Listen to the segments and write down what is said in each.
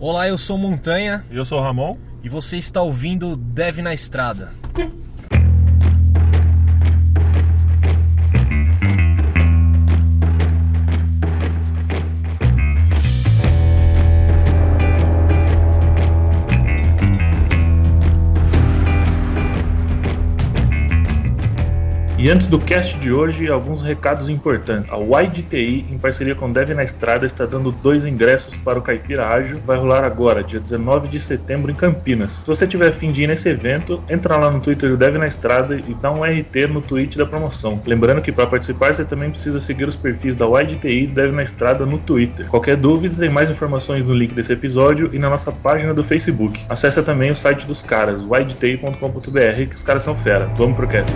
Olá, eu sou Montanha. E eu sou o Ramon. E você está ouvindo Dev na Estrada. E antes do cast de hoje, alguns recados importantes. A YDTI, em parceria com Dev na Estrada, está dando 2 ingressos para o Caipira Ágil. Vai rolar agora, dia 19 de setembro, em Campinas. Se você tiver a fim de ir nesse evento, entra lá no Twitter do Dev na Estrada e dá um RT no tweet da promoção. Lembrando que para participar, você também precisa seguir os perfis da YDTI e Dev na Estrada no Twitter. Qualquer dúvida, tem mais informações no link desse episódio e na nossa página do Facebook. Acesse também o site dos caras, ydti.com.br, que os caras são fera. Vamos pro cast.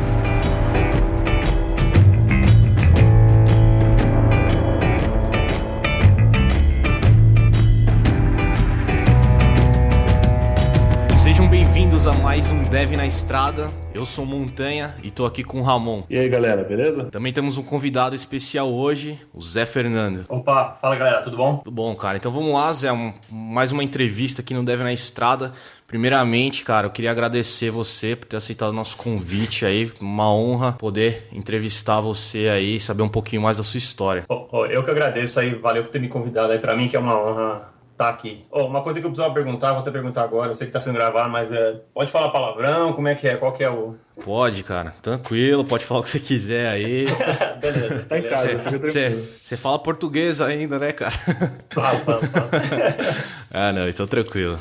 Sejam bem-vindos a mais um Dev na Estrada. Eu sou Montanha e tô aqui com o Ramon. E aí, galera, beleza? Também temos um convidado especial hoje, o Zé Fernando. Opa, fala galera, tudo bom? Tudo bom, cara? Então vamos lá, Zé, mais uma entrevista aqui no Dev na Estrada. Primeiramente, cara, eu queria agradecer você por ter aceitado o nosso convite aí. Uma honra poder entrevistar você aí e saber um pouquinho mais da sua história. Eu que agradeço aí, valeu por ter me convidado aí, pra mim que é uma honra tá aqui. Uma coisa que eu precisava perguntar, vou até perguntar agora, eu sei que tá sendo gravado, mas pode falar palavrão, como é que é, qual que é o... Pode, cara, tranquilo, pode falar o que você quiser aí. Beleza, tá em casa, fica tranquilo. Você fala português ainda, né, cara? Fala. Ah, não, então tranquilo.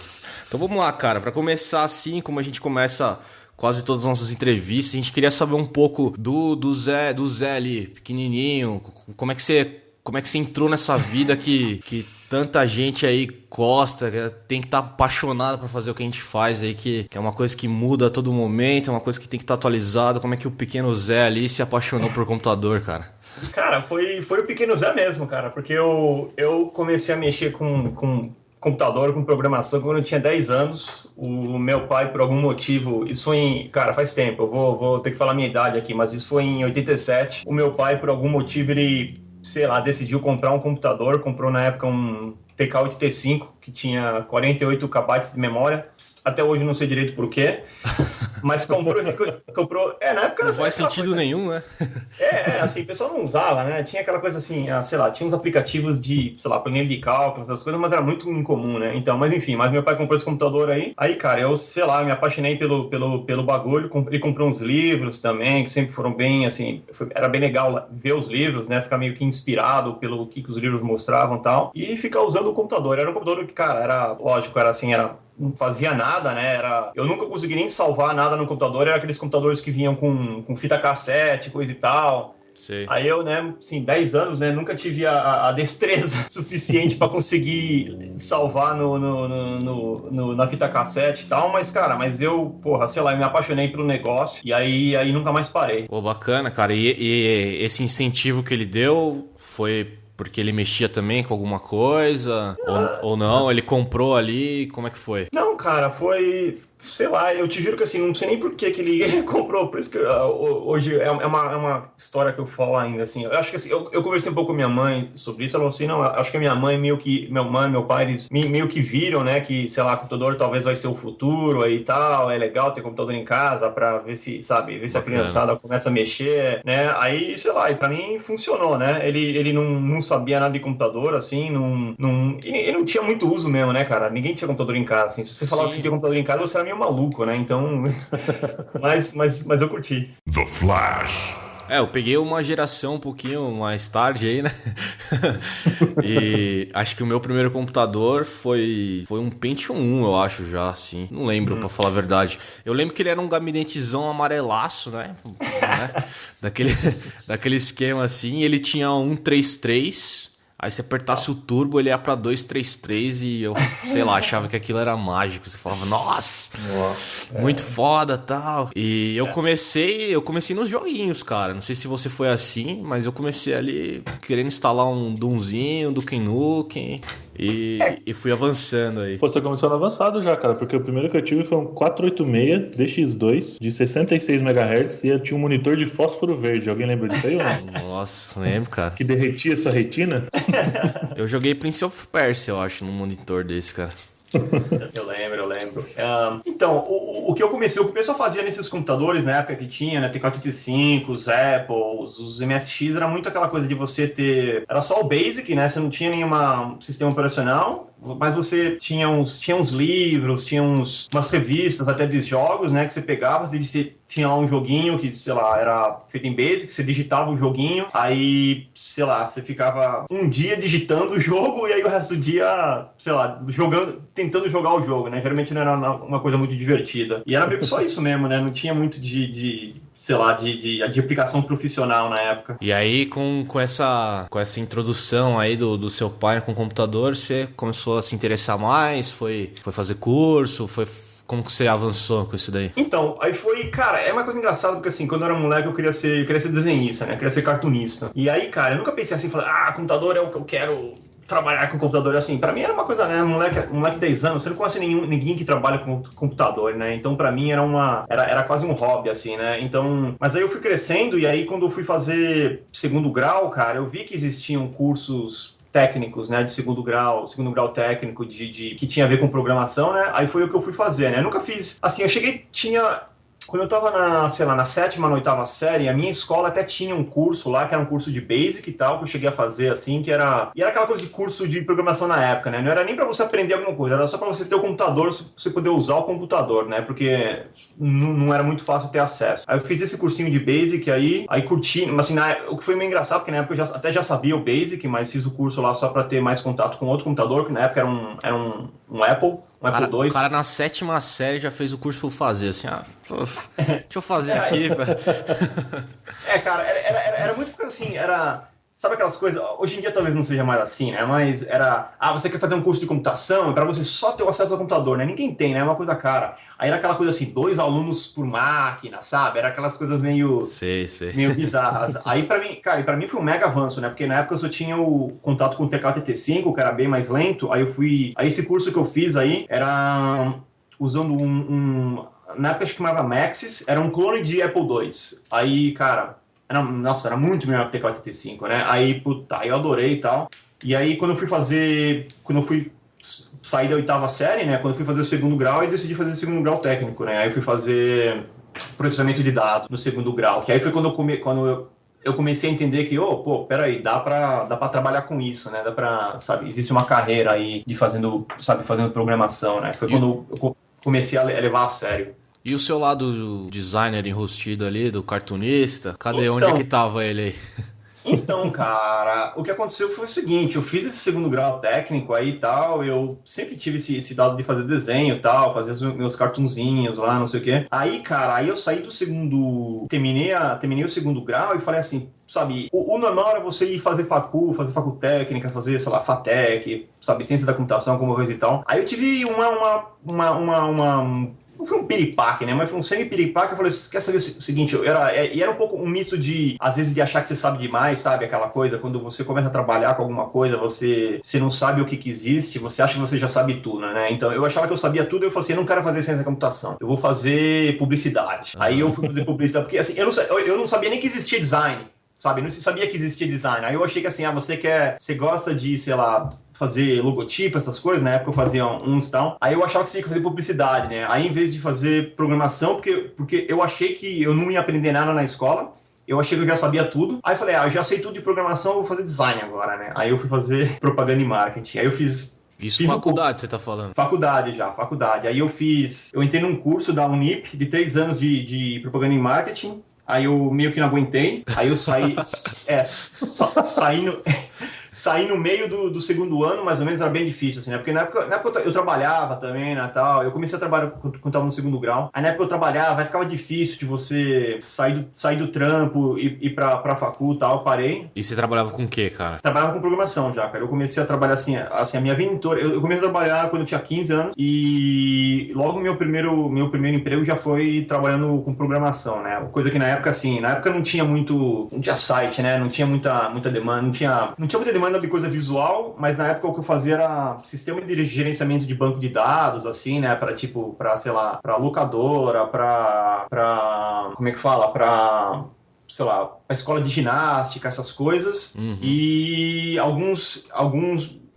Então vamos lá, cara, pra começar assim, como a gente começa quase todas as nossas entrevistas, a gente queria saber um pouco do Zé ali, pequenininho, como é que você entrou nessa vida que tanta gente aí gosta, tem que estar apaixonado por fazer o que a gente faz aí, que é uma coisa que muda a todo momento, é uma coisa que tem que estar atualizada. Como é que o pequeno Zé ali se apaixonou por computador, cara? Cara, foi o pequeno Zé mesmo, cara, porque eu comecei a mexer com computador, com programação, quando eu tinha 10 anos. O meu pai, por algum motivo, isso foi cara, faz tempo, eu vou ter que falar a minha idade aqui, mas isso foi em 87. O meu pai, por algum motivo, ele, sei lá, decidiu comprar um computador, comprou na época um TK-8T5, que tinha 48 KB de memória. Até hoje não sei direito por quê, mas comprou na época... Não faz sentido nenhum, né? Assim, o pessoal não usava, né? Tinha aquela coisa assim, sei lá, tinha uns aplicativos de, sei lá, planilha de cálculo, essas coisas, mas era muito incomum, né? Então, mas enfim, meu pai comprou esse computador aí, cara, eu, sei lá, me apaixonei pelo bagulho, comprei uns livros também, que sempre foram bem, assim, era bem legal ver os livros, né? Ficar meio que inspirado pelo que os livros mostravam e tal, e ficar usando o computador. Era um computador que, cara, não fazia nada, né? Eu nunca consegui nem salvar nada no computador. Era aqueles computadores que vinham com fita cassete, coisa e tal. Sei. Aí eu, né, assim, 10 anos, né, nunca tive a destreza suficiente pra conseguir salvar na fita cassete e tal. Mas, cara, eu, sei lá, eu me apaixonei pelo negócio e aí nunca mais parei. Pô, bacana, cara. E esse incentivo que ele deu foi porque ele mexia também com alguma coisa? Ou não? Ele comprou ali? Como é que foi? Não, cara, foi... Sei lá, eu te juro que assim, não sei nem por que ele comprou, por isso que hoje é uma história que eu falo ainda, assim. Eu acho que assim, eu conversei um pouco com minha mãe sobre isso, ela falou assim, não, acho que a minha mãe meu pai, eles meio que viram, né, que, sei lá, computador talvez vai ser o futuro aí e tal, é legal ter computador em casa pra ver se a criançada começa a mexer, né, aí, sei lá, e pra mim funcionou, né, ele não sabia nada de computador, assim, ele não tinha muito uso mesmo, né, cara, ninguém tinha computador em casa, assim, se você falava que você tinha computador em casa, você era meio maluco, né? Então, mas eu curti. The Flash. Eu peguei uma geração um pouquinho mais tarde aí, né? E acho que o meu primeiro computador foi um Pentium 1, eu acho já, assim. Não lembro, pra falar a verdade. Eu lembro que ele era um gabinetezão amarelaço, né? Daquele esquema assim. Ele tinha 133. Aí você apertasse o turbo, ele ia pra 233 e eu, sei lá, achava que aquilo era mágico. Você falava, nossa, muito foda e tal. E eu comecei nos joguinhos, cara. Não sei se você foi assim, mas eu comecei ali querendo instalar um Doomzinho, Duke Nukem. e fui avançando aí. Pô, você começou no avançado já, cara, porque o primeiro que eu tive foi um 486 DX2 de 66 MHz e eu tinha um monitor de fósforo verde. Alguém lembra disso aí ou não? Nossa, lembro, cara. Que derretia sua retina? Eu joguei Prince of Persia, eu acho, num monitor desse, cara. Eu lembro. Então, o que eu comecei a fazer nesses computadores na época que tinha, né, T485, os Apples, os MSX, era muito aquela coisa de você ter... Era só o Basic, né, você não tinha nenhum sistema operacional, mas você tinha uns livros, tinha umas revistas até de jogos, né, que você pegava, você tinha lá um joguinho que, sei lá, era feito em Basic, você digitava o joguinho, aí, sei lá, você ficava um dia digitando o jogo e aí o resto do dia, sei lá, tentando jogar o jogo, né, geralmente não era uma coisa muito divertida. E era meio que só isso mesmo, né, não tinha muito de aplicação profissional na época. E aí, com essa introdução aí do seu pai com o computador, você começou a se interessar mais, foi fazer curso, como que você avançou com isso daí? Então, aí foi, cara, é uma coisa engraçada, porque assim, quando eu era moleque eu queria ser desenhista, né, eu queria ser cartunista. E aí, cara, eu nunca pensei assim, computador é o que eu quero... trabalhar com computador, assim, pra mim era uma coisa, né, moleque de 10 anos, você não conhece ninguém que trabalha com computador, né, então pra mim era quase um hobby, assim, né, então, mas aí eu fui crescendo e aí quando eu fui fazer segundo grau, cara, eu vi que existiam cursos técnicos, né, de segundo grau técnico, que tinha a ver com programação, né, aí foi o que eu fui fazer, né, eu nunca fiz, assim, quando eu tava na 7ª, na 8ª série, a minha escola até tinha um curso lá, que era um curso de Basic e tal, que eu cheguei a fazer, assim, e era aquela coisa de curso de programação na época, né? Não era nem pra você aprender alguma coisa, era só pra você ter o computador, você poder usar o computador, né? Porque não era muito fácil ter acesso. Aí eu fiz esse cursinho de Basic aí curti, mas assim, o que foi meio engraçado, porque na época eu até já sabia o Basic, mas fiz o curso lá só pra ter mais contato com outro computador, que na época era um Apple. Apple II. O cara na 7ª série já fez o curso pra eu fazer, assim, deixa eu fazer aqui. Cara, era muito porque assim, sabe aquelas coisas, hoje em dia talvez não seja mais assim, né, mas você quer fazer um curso de computação, para você só ter o acesso ao computador, né, ninguém tem, né, é uma coisa cara. Aí era aquela coisa assim, 2 alunos por máquina, sabe, era aquelas coisas meio bizarras. Aí pra mim foi um mega avanço, né, porque na época eu só tinha o contato com o TK-85, que era bem mais lento, aí esse curso que eu fiz aí, era usando na época acho que chamava Maxis, era um clone de Apple II. Aí, cara... Era muito melhor que o TK-85, né? Aí, eu adorei e tal. E aí, quando eu fui sair da 8ª série, né? Quando eu fui fazer o segundo grau, eu decidi fazer o segundo grau técnico, né? Aí eu fui fazer processamento de dados no segundo grau. Que aí foi quando eu comecei a entender que, peraí, dá pra trabalhar com isso, né? Dá pra, sabe, existe uma carreira aí de fazendo programação, né? Foi quando eu comecei a levar a sério. E o seu lado designer enrustido ali, do cartunista, cadê? Onde é que tava ele aí? Então, cara, o que aconteceu foi o seguinte, eu fiz esse segundo grau técnico aí e tal, eu sempre tive esse dado de fazer desenho e tal, fazer os meus cartunzinhos lá, não sei o quê. Aí, cara, eu saí do terminei o segundo grau e falei assim, sabe, o normal era você ir fazer facu técnica, fazer, sei lá, FATEC, sabe, ciência da computação, alguma coisa e tal. Aí eu tive não foi um piripaque, né? Mas foi um semi-piripaque. Eu falei, quer saber o seguinte? Era um pouco um misto de, às vezes, de achar que você sabe demais, sabe? Aquela coisa, quando você começa a trabalhar com alguma coisa, você não sabe o que existe, você acha que você já sabe tudo, né? Então, eu achava que eu sabia tudo e eu falei assim, eu não quero fazer ciência da computação, eu vou fazer publicidade. Aí eu fui fazer publicidade, porque assim, eu não sabia nem que existia design, sabe? Eu não sabia que existia design. Aí eu achei que assim, você gosta de, sei lá, fazer logotipo, essas coisas, na época eu fazia uns e tal, aí eu achava que você tinha que fazer publicidade, né, aí em vez de fazer programação, porque eu achei que eu não ia aprender nada na escola, eu achei que eu já sabia tudo, aí eu falei, eu já sei tudo de programação, eu vou fazer design agora, né, aí eu fui fazer propaganda e marketing, aí eu fiz... Isso faculdade, você tá falando? Faculdade. Aí eu entrei num curso da Unip, de 3 anos de propaganda e marketing, aí eu meio que não aguentei, aí eu saí, saí no meio do segundo ano, mais ou menos, era bem difícil, assim, né? Porque na época eu trabalhava também, né, tal. Eu comecei a trabalhar quando estava no segundo grau. Aí na época eu trabalhava, aí ficava difícil de você sair do trampo e ir pra facu e tal, eu parei. E você trabalhava com o quê, cara? Trabalhava com programação já, cara. Eu comecei a trabalhar assim a minha vida inteira. Eu comecei a trabalhar quando eu tinha 15 anos e logo meu primeiro emprego já foi trabalhando com programação, né? Coisa que na época não tinha site, né? Não tinha muita demanda, não tinha muita demanda manja de coisa visual, mas na época o que eu fazia era sistema de gerenciamento de banco de dados, assim, né? Sei lá, pra locadora, como é que fala? Sei lá, pra escola de ginástica, essas coisas. E alguns,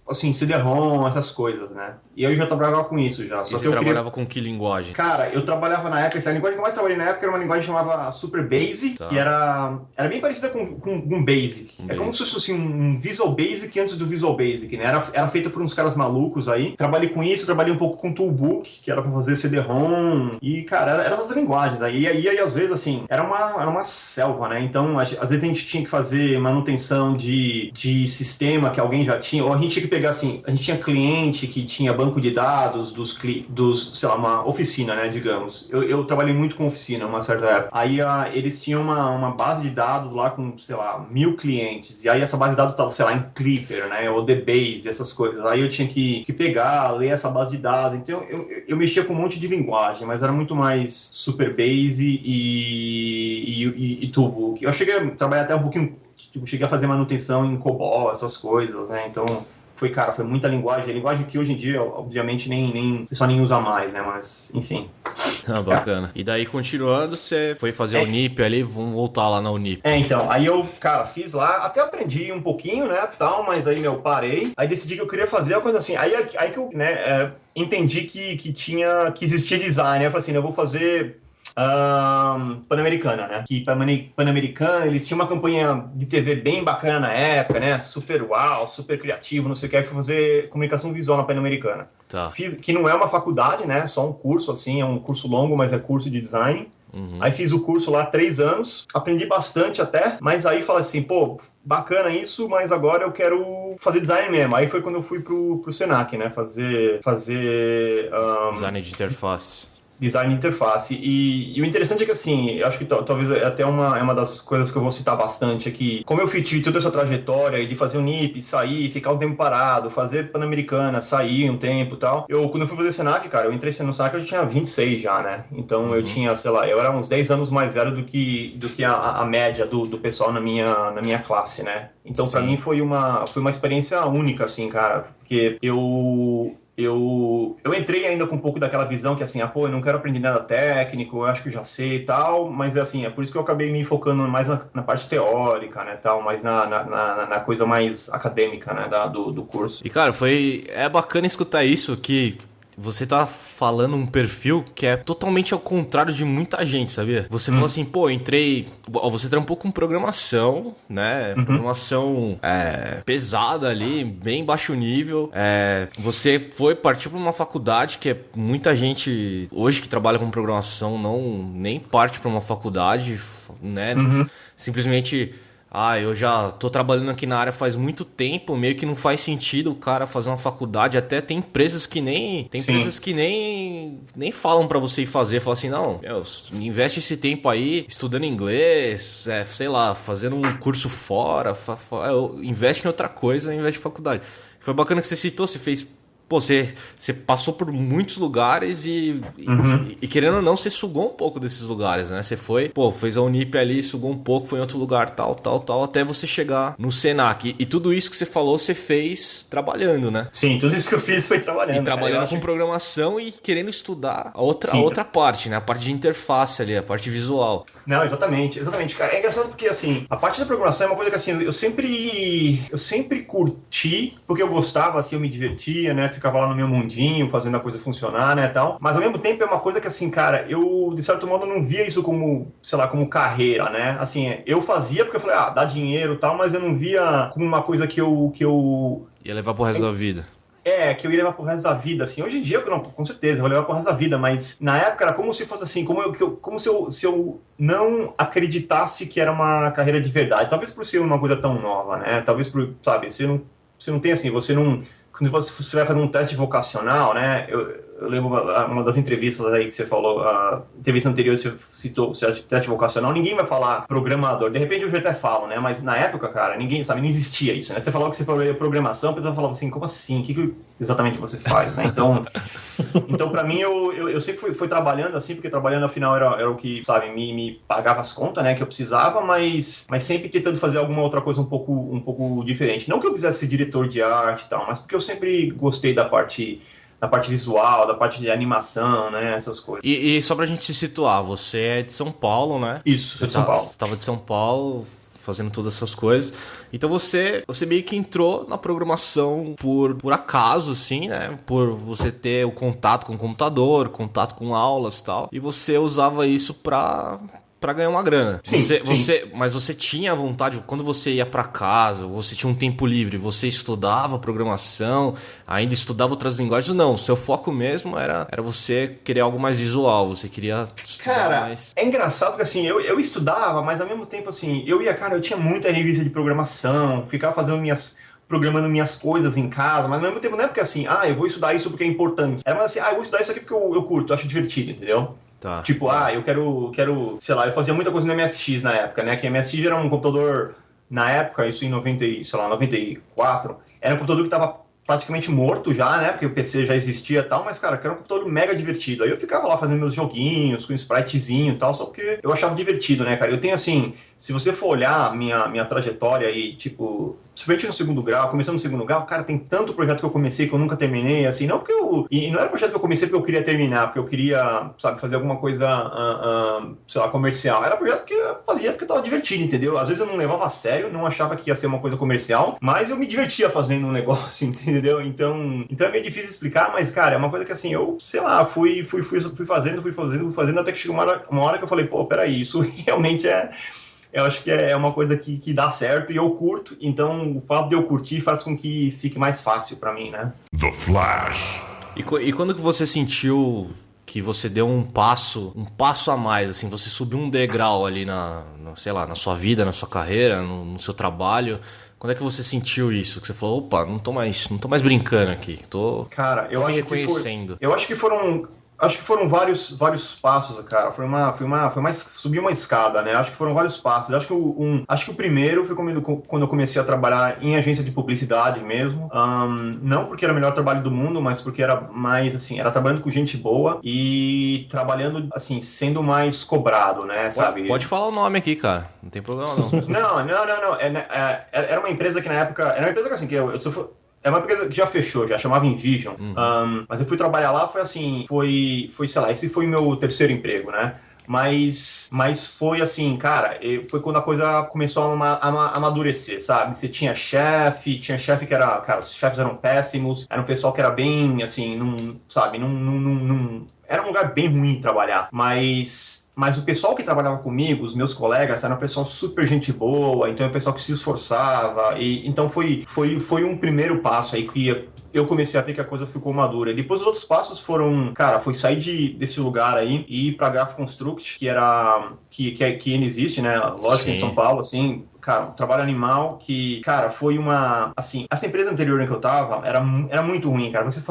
assim, CD-ROM, essas coisas, né? E eu já trabalhava com isso já. Só e você trabalhava com que linguagem? Cara, eu trabalhava na época, a linguagem que eu mais trabalhei na época era uma linguagem chamada Super Basic, que era bem parecida com Basic. É como se fosse assim, um Visual Basic antes do Visual Basic, né? Era feito por uns caras malucos aí. Trabalhei com isso, trabalhei um pouco com Toolbook, que era pra fazer CD-ROM. E, cara, eram essas linguagens aí. E aí, às vezes, assim, era uma selva, né? Então, às vezes a gente tinha que fazer manutenção de sistema que alguém já tinha, ou a gente tinha que pegar, assim, a gente tinha cliente que tinha banco de dados sei lá, uma oficina, né, digamos. Eu trabalhei muito com oficina uma certa época. Aí eles tinham uma base de dados lá com, sei lá, 1000 clientes. E aí essa base de dados estava, sei lá, em Clipper, né, ou DBase, essas coisas. Aí eu tinha que pegar, ler essa base de dados. Então eu mexia com um monte de linguagem, mas era muito mais Super Base e Toolbook. Eu cheguei a trabalhar até um pouquinho, tipo, cheguei a fazer manutenção em COBOL, essas coisas, né, então... Foi muita linguagem. Linguagem que hoje em dia, obviamente, o pessoal nem usa mais, né? Mas, enfim. Bacana. E daí, continuando, você foi fazer a Unip ali, vamos voltar lá na Unip. Então, aí eu, cara, fiz lá, até aprendi um pouquinho, né, tal, mas aí, parei. Aí decidi que eu queria fazer uma coisa assim. Aí que eu, né, entendi que existia design. Eu falei assim, eu vou fazer... Pan-Americana, né? Que Pan-Americana, eles tinham uma campanha de TV bem bacana na época, né? Super uau, super criativo, não sei o que. Aí fui fazer comunicação visual na Pan-Americana. Tá. Fiz, que não é uma faculdade, né? Só um curso, assim, é um curso longo, mas é curso de design. Aí fiz o curso lá 3 anos, aprendi bastante até, mas aí falei assim, pô, bacana isso, mas agora eu quero fazer design mesmo. Aí foi quando eu fui pro Senac, né? Fazer design de interface. Design de interface. E o interessante é que, assim, eu acho que talvez até uma das coisas que eu vou citar bastante aqui. Como eu tive toda essa trajetória de fazer o NIP, sair, ficar um tempo parado, fazer Pan-Americana, sair um tempo e tal. Quando eu fui fazer Senac, cara, eu entrei no Senac, eu já tinha 26 já, né? Então eu tinha, sei lá, eu era uns 10 anos mais velho do que a média do pessoal na minha classe, né? Então, pra mim, foi uma experiência única, assim, cara. Porque eu entrei ainda com um pouco daquela visão que, assim, pô, eu não quero aprender nada técnico, eu acho que eu já sei e tal, mas, assim, é por isso que eu acabei me focando mais na parte teórica, né, tal, mais na coisa mais acadêmica, né, do curso. E, cara, é bacana escutar isso, que você tá falando um perfil que é totalmente ao contrário de muita gente, sabia? Você falou assim, pô, você trampou com programação, né? Programação pesada ali, bem baixo nível. Você partiu pra uma faculdade que muita gente hoje que trabalha com programação nem parte pra uma faculdade, né? Simplesmente... eu já tô trabalhando aqui na área faz muito tempo, meio que não faz sentido o cara fazer uma faculdade. Até tem empresas que nem falam pra você ir fazer. Falam assim, não, investe esse tempo aí estudando inglês, sei lá, fazendo um curso fora, investe em outra coisa, investe em faculdade. Foi bacana que você citou, você fez... Pô, você passou por muitos lugares e querendo ou não, você sugou um pouco desses lugares, né? Você fez a Unip ali, sugou um pouco, foi em outro lugar, tal, até você chegar no Senac. E tudo isso que você falou, você fez trabalhando, né? Sim, tudo isso que eu fiz foi trabalhando. E trabalhando com programação e querendo estudar a outra parte, né? A parte de interface ali, a parte visual. Não, exatamente, cara. É engraçado porque, assim, a parte da programação é uma coisa que, assim, eu sempre curti, porque eu gostava, assim, eu me divertia, né? Ficava lá no meu mundinho, fazendo a coisa funcionar, né, tal. Mas, ao mesmo tempo, é uma coisa que, assim, cara, eu, de certo modo, não via isso como, sei lá, como carreira, né? Assim, eu fazia porque eu falei, dá dinheiro e tal, mas eu não via como uma coisa que eu... Ia levar pro resto da vida. Que eu ia levar pro resto da vida, assim. Hoje em dia, não, com certeza, eu vou levar pro resto da vida, mas na época era como se fosse assim, como se eu não acreditasse que era uma carreira de verdade. Talvez por ser uma coisa tão nova, né? Talvez por, sabe, você não tem assim, quando você vai fazer um teste vocacional, né? Eu lembro uma das entrevistas aí que você falou, a entrevista anterior você citou o teste vocacional, ninguém vai falar programador. De repente eu já até falo, né? Mas na época, cara, ninguém sabe, não existia isso, né? Você falava que você fazia programação, a pessoa falava assim, como assim? O que exatamente você faz, né? Então, Então, pra mim, eu sempre fui trabalhando assim, porque trabalhando, afinal, era o que, sabe, me pagava as contas, né, que eu precisava, mas sempre tentando fazer alguma outra coisa um pouco diferente. Não que eu quisesse ser diretor de arte e tal, mas porque eu sempre gostei da parte visual, da parte de animação, né, essas coisas. E só pra gente se situar, você é de São Paulo, né? Isso, sou de São Paulo. Você tava de São Paulo, fazendo todas essas coisas. Então você meio que entrou na programação por acaso, assim, né? Por você ter o contato com o computador, contato com aulas e tal. E você usava isso pra ganhar uma grana. Sim, Mas você tinha vontade, quando você ia pra casa, você tinha um tempo livre, você estudava programação, ainda estudava outras linguagens? Não, o seu foco mesmo era você querer algo mais visual, você queria estudar cara, mais... é engraçado que assim, eu estudava, mas ao mesmo tempo assim, eu tinha muita revista de programação, ficava programando minhas coisas em casa, mas ao mesmo tempo não é porque assim, eu vou estudar isso porque é importante. Era mais assim, eu vou estudar isso aqui porque eu curto, eu acho divertido, entendeu? Tá. Tipo, eu quero, sei lá, eu fazia muita coisa no MSX na época, né? Que MSX era um computador, na época, isso em 94, era um computador que tava praticamente morto já, né? Porque o PC já existia e tal, mas, cara, que era um computador mega divertido. Aí eu ficava lá fazendo meus joguinhos, com spritezinho e tal, só porque eu achava divertido, né, cara? Eu tenho, assim, se você for olhar minha trajetória aí, tipo, principalmente no segundo grau, começando no segundo grau, cara, tem tanto projeto que eu comecei que eu nunca terminei, assim, não porque e não era projeto que eu comecei porque eu queria terminar, porque eu queria, sabe, fazer alguma coisa, sei lá, comercial. Era projeto que eu fazia porque eu tava divertido, entendeu? Às vezes eu não levava a sério, não achava que ia ser uma coisa comercial, mas eu me divertia fazendo um negócio, entendeu? Então é meio difícil explicar, mas, cara, é uma coisa que, assim, eu, sei lá, fui fazendo, até que chegou uma hora que eu falei, pô, peraí, isso realmente eu acho que é uma coisa que dá certo e eu curto, então o fato de eu curtir faz com que fique mais fácil pra mim, né? The Flash. E quando que você sentiu que você deu um passo a mais, assim, você subiu um degrau ali sei lá, na sua vida, na sua carreira, no seu trabalho? Quando é que você sentiu isso? Que você falou, opa, não tô mais brincando aqui, Cara, eu acho reconhecendo. Eu acho que foram vários passos, cara. Subir uma escada, né? Acho que foram vários passos. Acho que o primeiro foi quando eu comecei a trabalhar em agência de publicidade mesmo. Não porque era o melhor trabalho do mundo, mas porque era mais, assim, era trabalhando com gente boa e trabalhando, assim, sendo mais cobrado, né? Sabe? Pode falar o nome aqui, cara. Não tem problema, não. Não. Era uma empresa que na época... Era uma empresa que, assim, é uma empresa que já fechou, já chamava Envision. Mas eu fui trabalhar lá, foi assim, sei lá, esse foi o meu terceiro emprego, né? Mas foi assim, cara, foi quando a coisa começou a amadurecer, sabe? Você tinha chefe que era, cara, os chefes eram péssimos, era um pessoal que era bem, assim, era um lugar bem ruim de trabalhar, mas o pessoal que trabalhava comigo, os meus colegas, era um pessoal super gente boa, então é um pessoal que se esforçava, e então foi um primeiro passo aí que eu comecei a ver que a coisa ficou madura. E depois os outros passos foram, cara, foi sair desse lugar aí e ir pra Graph Construct, que ainda existe, né, lógico, em São Paulo, assim, cara, um trabalho animal que, cara, foi assim, essa empresa anterior em que eu tava era muito ruim, cara, você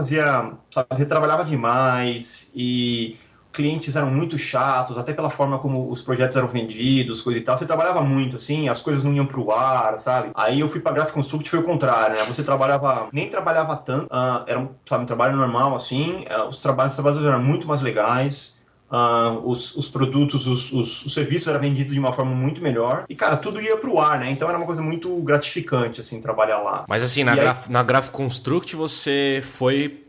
trabalhava demais e clientes eram muito chatos, até pela forma como os projetos eram vendidos, coisa e tal. Você trabalhava muito, assim, as coisas não iam pro ar, sabe? Aí eu fui pra Graphic Construct, foi o contrário, né? Você nem trabalhava tanto, era um trabalho normal, assim, os trabalhos eram muito mais legais, os produtos, os serviços eram vendidos de uma forma muito melhor, e, cara, tudo ia pro ar, né? Então era uma coisa muito gratificante, assim, trabalhar lá. Mas, assim, na Graphic Construct você foi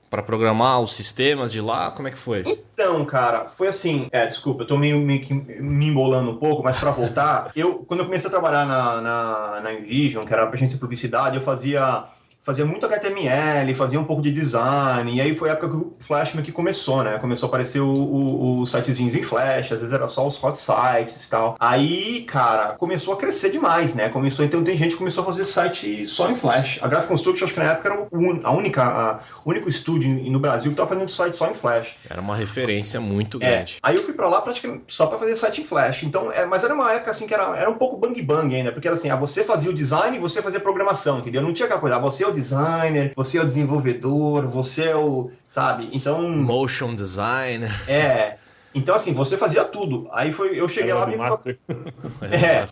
para programar os sistemas de lá? Como é que foi? Então, cara, foi assim... desculpa, eu tô meio que me embolando um pouco, mas pra voltar... Quando eu comecei a trabalhar na Envision, que era a agência de publicidade, eu fazia muito HTML, fazia um pouco de design, e aí foi a época que o Flash meio que começou, né? Começou a aparecer os sitezinhos em Flash, às vezes era só os hot sites e tal. Aí, cara, começou a crescer demais, né? Então tem gente que começou a fazer site só em Flash. A Graphic Construct, acho que na época era o único estúdio no Brasil que tava fazendo site só em Flash. Era uma referência muito grande. Aí eu fui pra lá praticamente só pra fazer site em Flash. Então, mas era uma época assim que era um pouco bang ainda, porque era assim, você fazia o design e você fazia a programação, entendeu? Não tinha aquela coisa, você é o designer, você é o desenvolvedor, você é o, sabe? Então... Motion designer. Então, assim, você fazia tudo. Eu cheguei lá meio Master.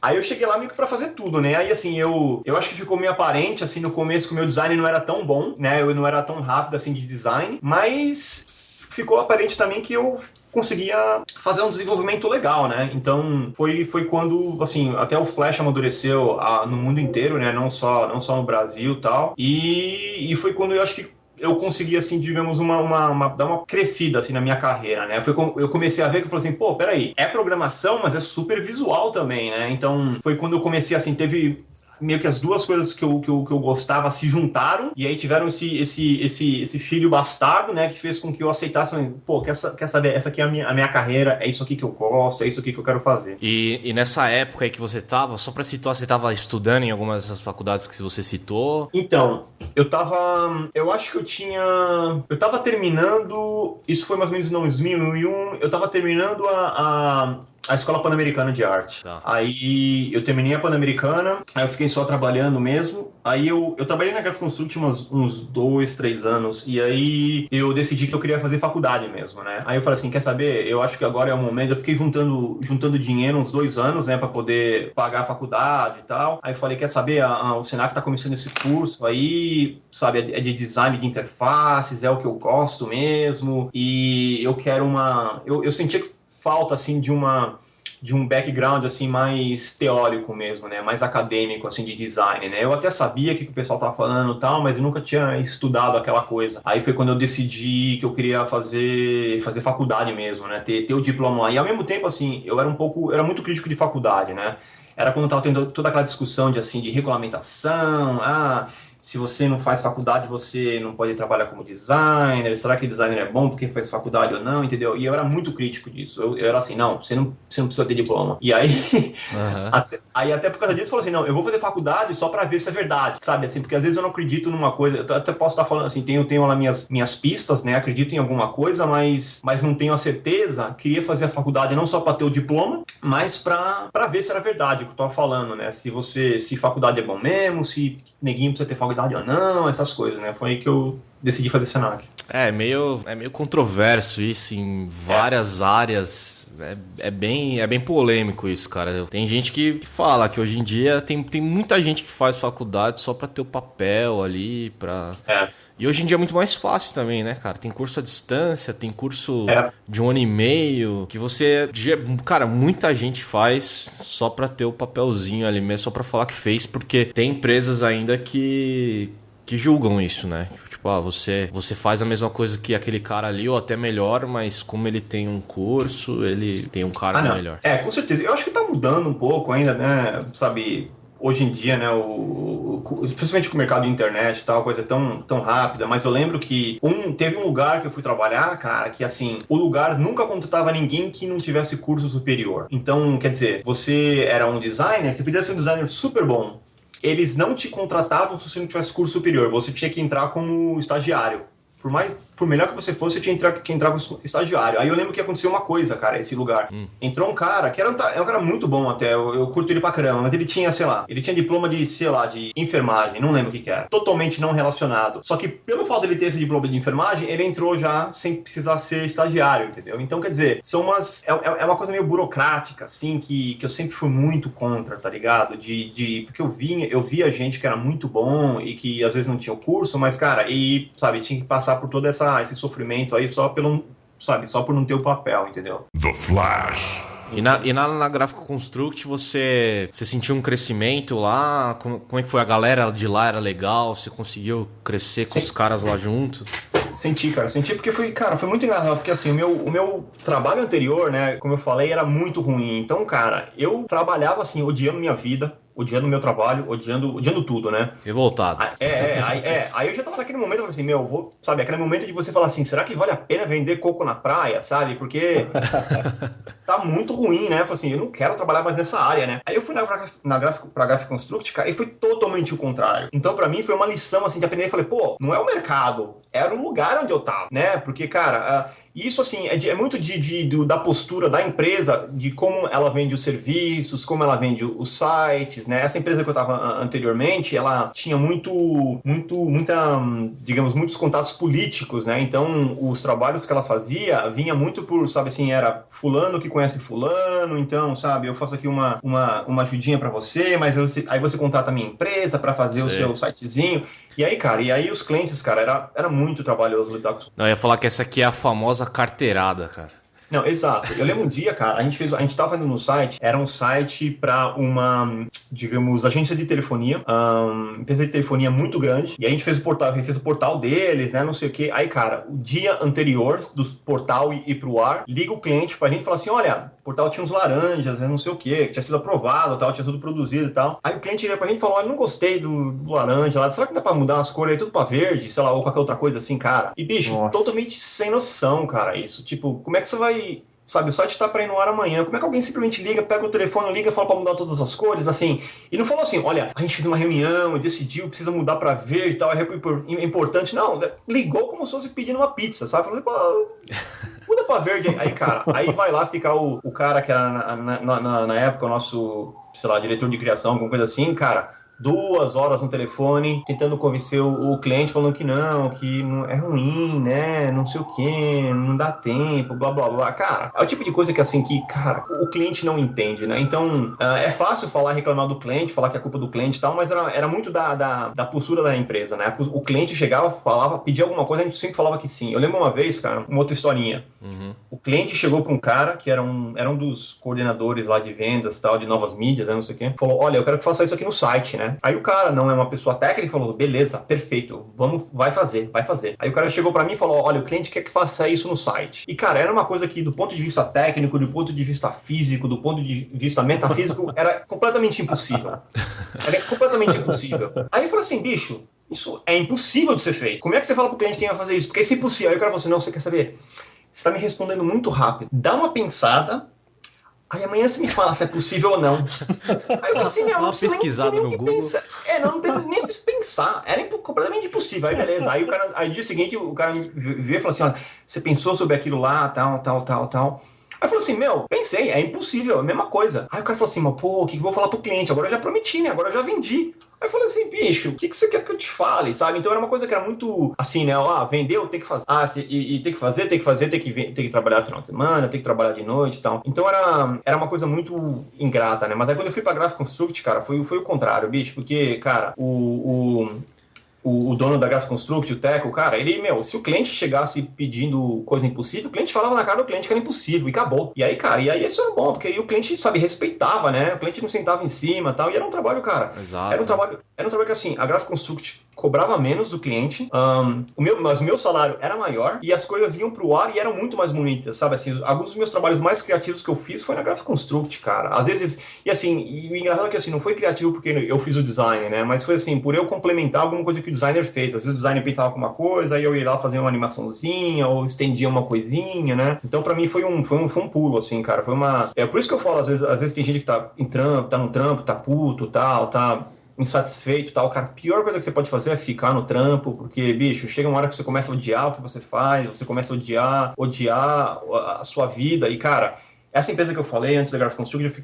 aí eu cheguei lá meio que pra fazer tudo, né? Aí, assim, eu acho que ficou meio aparente, assim, no começo que o meu design não era tão bom, né? Eu não era tão rápido, assim, de design, mas ficou aparente também que eu conseguia fazer um desenvolvimento legal, né? Então, foi quando, assim, até o Flash amadureceu no mundo inteiro, né? Não só no Brasil e tal. E foi quando eu acho que eu consegui, assim, digamos, dar uma crescida, assim, na minha carreira, né? Eu comecei a ver que eu falei assim, pô, peraí, é programação, mas é super visual também, né? Então, foi quando eu comecei, assim, teve meio que as duas coisas que eu gostava se juntaram, e aí tiveram esse filho bastardo, né, que fez com que eu aceitasse, pô, quer saber, essa aqui é a minha carreira, é isso aqui que eu gosto, é isso aqui que eu quero fazer. E nessa época aí que você tava, só pra situar, você tava estudando em algumas dessas faculdades que você citou? Então, eu acho que eu tava terminando, isso foi mais ou menos em 2001, eu tava terminando a Escola Pan-Americana de Arte. Tá. Aí eu terminei a Pan-Americana, aí eu fiquei só trabalhando mesmo. Aí eu trabalhei na Graphic Construct uns 2, 3 anos, e aí eu decidi que eu queria fazer faculdade mesmo, né? Aí eu falei assim, quer saber? Eu acho que agora é o momento. Eu fiquei juntando dinheiro uns 2 anos, né, pra poder pagar a faculdade e tal. Aí eu falei, quer saber? O Senac tá começando esse curso aí, sabe, é de design de interfaces, é o que eu gosto mesmo, e eu quero eu sentia que falta, assim, de um background, assim, mais teórico mesmo, né? Mais acadêmico, assim, de design, né? Eu até sabia o que o pessoal tava falando e tal, mas eu nunca tinha estudado aquela coisa. Aí foi quando eu decidi que eu queria fazer faculdade mesmo, né? Ter o diploma lá. E ao mesmo tempo, assim, eu era muito crítico de faculdade, né? Era quando tava tendo toda aquela discussão de regulamentação, se você não faz faculdade, você não pode trabalhar como designer, será que designer é bom porque faz faculdade ou não, entendeu? E eu era muito crítico disso, eu era assim, não, você não precisa ter diploma. E aí, até por causa disso, eu falei assim, não, eu vou fazer faculdade só pra ver se é verdade, sabe? Assim, porque às vezes eu não acredito numa coisa, eu até posso estar falando assim, tenho lá minhas pistas, né, acredito em alguma coisa, mas não tenho a certeza, queria fazer a faculdade não só pra ter o diploma, mas pra ver se era verdade o que eu tava falando, né? Se faculdade é bom mesmo, se neguinho precisa ter faculdade ou não, essas coisas, né? Foi aí que eu decidi fazer Senac. É meio controverso isso em várias áreas. É bem polêmico isso, cara. Tem gente que fala que hoje em dia tem muita gente que faz faculdade só pra ter o papel ali, E hoje em dia é muito mais fácil também, né, cara? Tem curso à distância, tem curso de 1 ano e meio, que você... Cara, muita gente faz só pra ter o papelzinho ali mesmo, só pra falar que fez, porque tem empresas ainda que julgam isso, né? Tipo, você faz a mesma coisa que aquele cara ali, ou até melhor, mas como ele tem um curso, ele tem um cara melhor. Com certeza. Eu acho que tá mudando um pouco ainda, né? Sabe... Hoje em dia, né, principalmente com o mercado de internet e tal, a coisa é tão rápida, mas eu lembro que teve um lugar que eu fui trabalhar, cara, que assim, o lugar nunca contratava ninguém que não tivesse curso superior. Então, quer dizer, você era um designer, você podia ser um designer super bom. Eles não te contratavam se você não tivesse curso superior, você tinha que entrar como estagiário. Por melhor que você fosse, você tinha que entrar como estagiário. Aí eu lembro que aconteceu uma coisa, cara, esse lugar. Entrou um cara, que é um cara muito bom até, eu curto ele pra caramba, mas ele tinha, sei lá, diploma de enfermagem, não lembro o que era. Totalmente não relacionado. Só que pelo fato dele ter esse diploma de enfermagem, ele entrou já sem precisar ser estagiário, entendeu? Então, quer dizer, é uma coisa meio burocrática, assim, que eu sempre fui muito contra, tá ligado? Porque eu via gente que era muito bom e que às vezes não tinha o curso, mas, cara, tinha que passar por todo esse sofrimento aí só por não ter o papel, entendeu? The Flash. E na Graphic Construct você sentiu um crescimento lá? Como é que foi? A galera de lá era legal? Você conseguiu crescer com os caras lá junto? Senti porque foi muito engraçado, porque assim, o meu trabalho anterior, né, como eu falei, era muito ruim. Então, cara, eu trabalhava assim, odiando minha vida, odiando meu trabalho, odiando tudo, né? Revoltado. Aí eu já tava naquele momento, eu falei assim, aquele momento de você falar assim, será que vale a pena vender coco na praia, sabe? Porque tá muito ruim, né? Eu falei assim, eu não quero trabalhar mais nessa área, né? Aí eu fui pra Graphic Construct, cara, e foi totalmente o contrário. Então, pra mim, foi uma lição, assim, de aprender. Eu falei, pô, não é o mercado, era o lugar onde eu tava, né? Porque, cara... E isso, assim, é muito da postura da empresa, de como ela vende os serviços, como ela vende os sites, né? Essa empresa que eu estava anteriormente, ela tinha digamos, muitos contatos políticos, né? Então, os trabalhos que ela fazia vinha muito por, sabe assim, era fulano que conhece fulano, então, sabe, eu faço aqui uma ajudinha para você, mas aí você contrata a minha empresa para fazer o seu sitezinho. E aí, cara, os clientes, cara, era muito trabalhoso lidar com isso. Não, eu ia falar que essa aqui é a famosa carteirada, cara. Não, exato. Eu lembro um dia, cara, a gente tava fazendo no site, era um site para uma, digamos, agência de telefonia, empresa de telefonia muito grande, e a gente fez o portal deles, né, não sei o quê. Aí, cara, o dia anterior do portal ir pro ar, liga o cliente pra gente e fala assim, olha, o portal tinha uns laranjas, né, não sei o quê, que tinha sido aprovado, tal, tinha tudo produzido e tal. Aí o cliente liga pra gente e falou, olha, não gostei do laranja lá, será que dá pra mudar as cores aí tudo pra verde, sei lá, ou qualquer outra coisa assim, cara? E, bicho, totalmente sem noção, cara, isso. Tipo, como é que você vai... Sabe, o site tá pra ir no ar amanhã. Como é que alguém simplesmente liga, pega o telefone, liga, fala pra mudar todas as cores, assim? E não falou assim, olha, a gente fez uma reunião e decidiu, precisa mudar pra verde e tal, é importante. Não, ligou como se fosse pedindo uma pizza, sabe? Falei, pô, muda pra verde aí. Aí, cara, aí vai lá ficar o cara que era na época o nosso, sei lá, diretor de criação, alguma coisa assim, cara... 2 horas no telefone, tentando convencer o cliente, falando que não é ruim, né, não sei o que, não dá tempo, blá, blá, blá. Cara, é o tipo de coisa que, assim, cara, o cliente não entende, né? Então, é fácil falar, reclamar do cliente, falar que é culpa do cliente e tal, mas era muito da postura da empresa, né? O cliente chegava, falava, pedia alguma coisa, a gente sempre falava que sim. Eu lembro uma vez, cara, uma outra historinha. O cliente chegou para um cara, que era um dos coordenadores lá de vendas, tal, de novas mídias, né, não sei o quê, falou, olha, eu quero que faça isso aqui no site, né? Aí o cara não é uma pessoa técnica, falou, beleza, perfeito, vai fazer. Aí o cara chegou pra mim e falou, olha, o cliente quer que faça isso no site. E, cara, era uma coisa que, do ponto de vista técnico, do ponto de vista físico, do ponto de vista metafísico, era completamente impossível. Aí eu falei assim, bicho, isso é impossível de ser feito. Como é que você fala pro cliente que vai fazer isso? Porque isso é impossível. Aí o cara falou assim, não, você quer saber? Você tá me respondendo muito rápido. Dá uma pensada... Aí amanhã você me fala se é possível ou não. Aí eu falei assim, meu, não precisa nem pesquisada no Google. Não tem nem que pensar. Era completamente impossível. Aí beleza. Aí no dia seguinte o cara me veio e falou assim, ó, você pensou sobre aquilo lá, tal. Aí eu falei assim, meu, pensei, é impossível, é a mesma coisa. Aí o cara falou assim, mas pô, o que eu vou falar pro cliente? Agora eu já prometi, né? Agora eu já vendi. Aí eu falei assim, bicho, o que você quer que eu te fale, sabe? Então era uma coisa que era muito assim, né? Vendeu, tem que fazer. E tem que fazer, tem que trabalhar no final de semana, tem que trabalhar de noite e tal. Então era uma coisa muito ingrata, né? Mas aí quando eu fui pra Graphic Construct, cara, foi o contrário, bicho, porque, cara, o dono da Graphic Construct, o Teco, cara, ele, se o cliente chegasse pedindo coisa impossível, o cliente falava na cara do cliente que era impossível e acabou. E aí, cara, isso era bom, porque aí o cliente, sabe, respeitava, né? O cliente não sentava em cima e tal, e era um trabalho, cara. Exato. Era um trabalho que, assim, a Graphic Construct cobrava menos do cliente, mas o meu salário era maior e as coisas iam pro ar e eram muito mais bonitas, sabe? Assim, alguns dos meus trabalhos mais criativos que eu fiz foi na Graphic Construct, cara. Às vezes, e o engraçado é que, assim, não foi criativo porque eu fiz o design, né? Mas foi, assim, por eu complementar alguma coisa que o designer fez. Às vezes o designer pensava com uma coisa, aí eu ia lá fazer uma animaçãozinha ou estendia uma coisinha, né? Então, pra mim, foi um pulo, assim, cara. Foi uma... É por isso que eu falo, às vezes tem gente que tá no trampo, tá puto, tal, tá insatisfeito, tal, cara, a pior coisa que você pode fazer é ficar no trampo, porque, bicho, chega uma hora que você começa a odiar o que você faz, você começa a odiar a sua vida, e, cara, essa empresa que eu falei antes da Graphic Construct,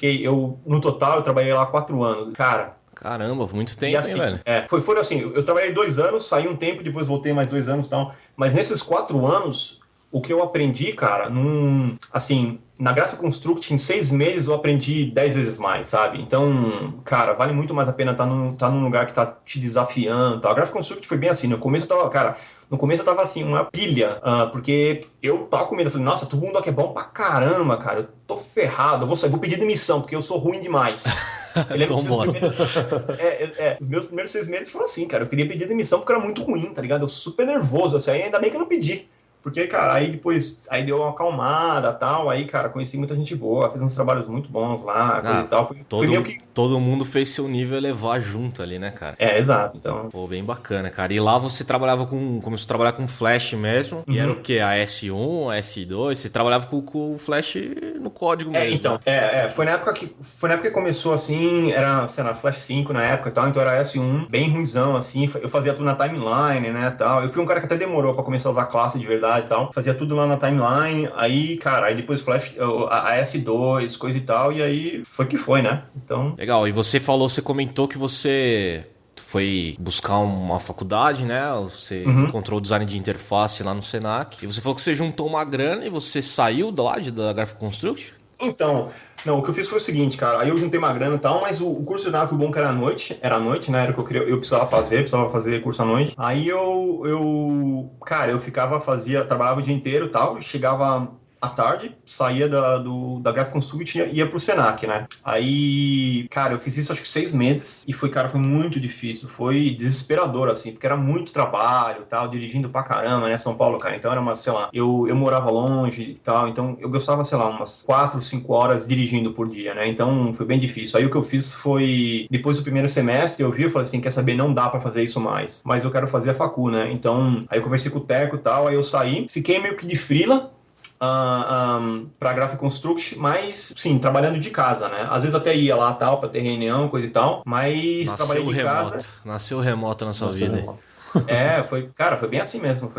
no total, eu trabalhei lá 4 anos, cara. Caramba, muito tempo, assim, hein, velho? Foi assim, eu trabalhei 2 anos, saí um tempo, depois voltei mais 2 anos e tal, mas nesses 4 anos, o que eu aprendi, cara, na Graphic Construct, em 6 meses, eu aprendi 10 vezes mais, sabe? Então, cara, vale muito mais a pena estar num lugar que tá te desafiando, tá? A Graphic Construct foi bem assim, no começo eu tava assim, uma pilha, porque eu tava com medo, eu falei, nossa, todo mundo aqui é bom pra caramba, cara, eu tô ferrado, eu vou pedir demissão, porque eu sou ruim demais. Sou um bosta. Os meus primeiros 6 meses foram assim, cara, eu queria pedir demissão porque era muito ruim, tá ligado? Eu super nervoso, assim, ainda bem que eu não pedi. Porque, cara, aí deu uma acalmada e tal, aí, cara, conheci muita gente boa, fiz uns trabalhos muito bons lá, coisa e tal. Foi meio que... Todo mundo fez seu nível elevar junto ali, né, cara? Exato, então... Pô, bem bacana, cara. E lá você começou a trabalhar com Flash mesmo, e era o quê? A S1, a S2? Você trabalhava com o Flash no código mesmo, então, né? foi na época que começou, assim, era, sei lá, Flash 5 na época e tal, então era S1, bem ruimzão, assim, eu fazia tudo na timeline, né, tal. Eu fui um cara que até demorou pra começar a usar classe de verdade, faculdade e tal, fazia tudo lá na timeline, aí, cara, aí depois Flash, a S2, coisa e tal, e aí foi que foi, né? Então... Legal, e você comentou que você foi buscar uma faculdade, né? Você encontrou o design de interface lá no Senac, e você falou que você juntou uma grana e você saiu da Graphic Construct? Então, não, o que eu fiz foi o seguinte, cara, aí eu juntei uma grana e tal, mas o curso de Senac, o bom que era à noite, né, era o que eu precisava fazer curso à noite. Aí cara, eu trabalhava o dia inteiro e tal, chegava à tarde, saía da Graphic Construct e ia pro Senac, né? Aí, cara, eu fiz isso acho que 6 meses e foi muito difícil, foi desesperador, assim, porque era muito trabalho e tal, dirigindo pra caramba, né, São Paulo, cara, então era sei lá, eu morava longe e tal, então eu gostava, sei lá, umas 4, 5 horas dirigindo por dia, né, então foi bem difícil. Aí o que eu fiz foi, depois do primeiro semestre, eu falei assim, quer saber, não dá pra fazer isso mais, mas eu quero fazer a facu, né, então, aí eu conversei com o Teco e tal, aí eu saí, fiquei meio que de freela, pra Graphic Construct, mas sim, trabalhando de casa, né? Às vezes até ia lá tal, pra ter reunião, coisa e tal, mas trabalhei de casa. Nasceu remoto na sua vida. Foi bem assim mesmo,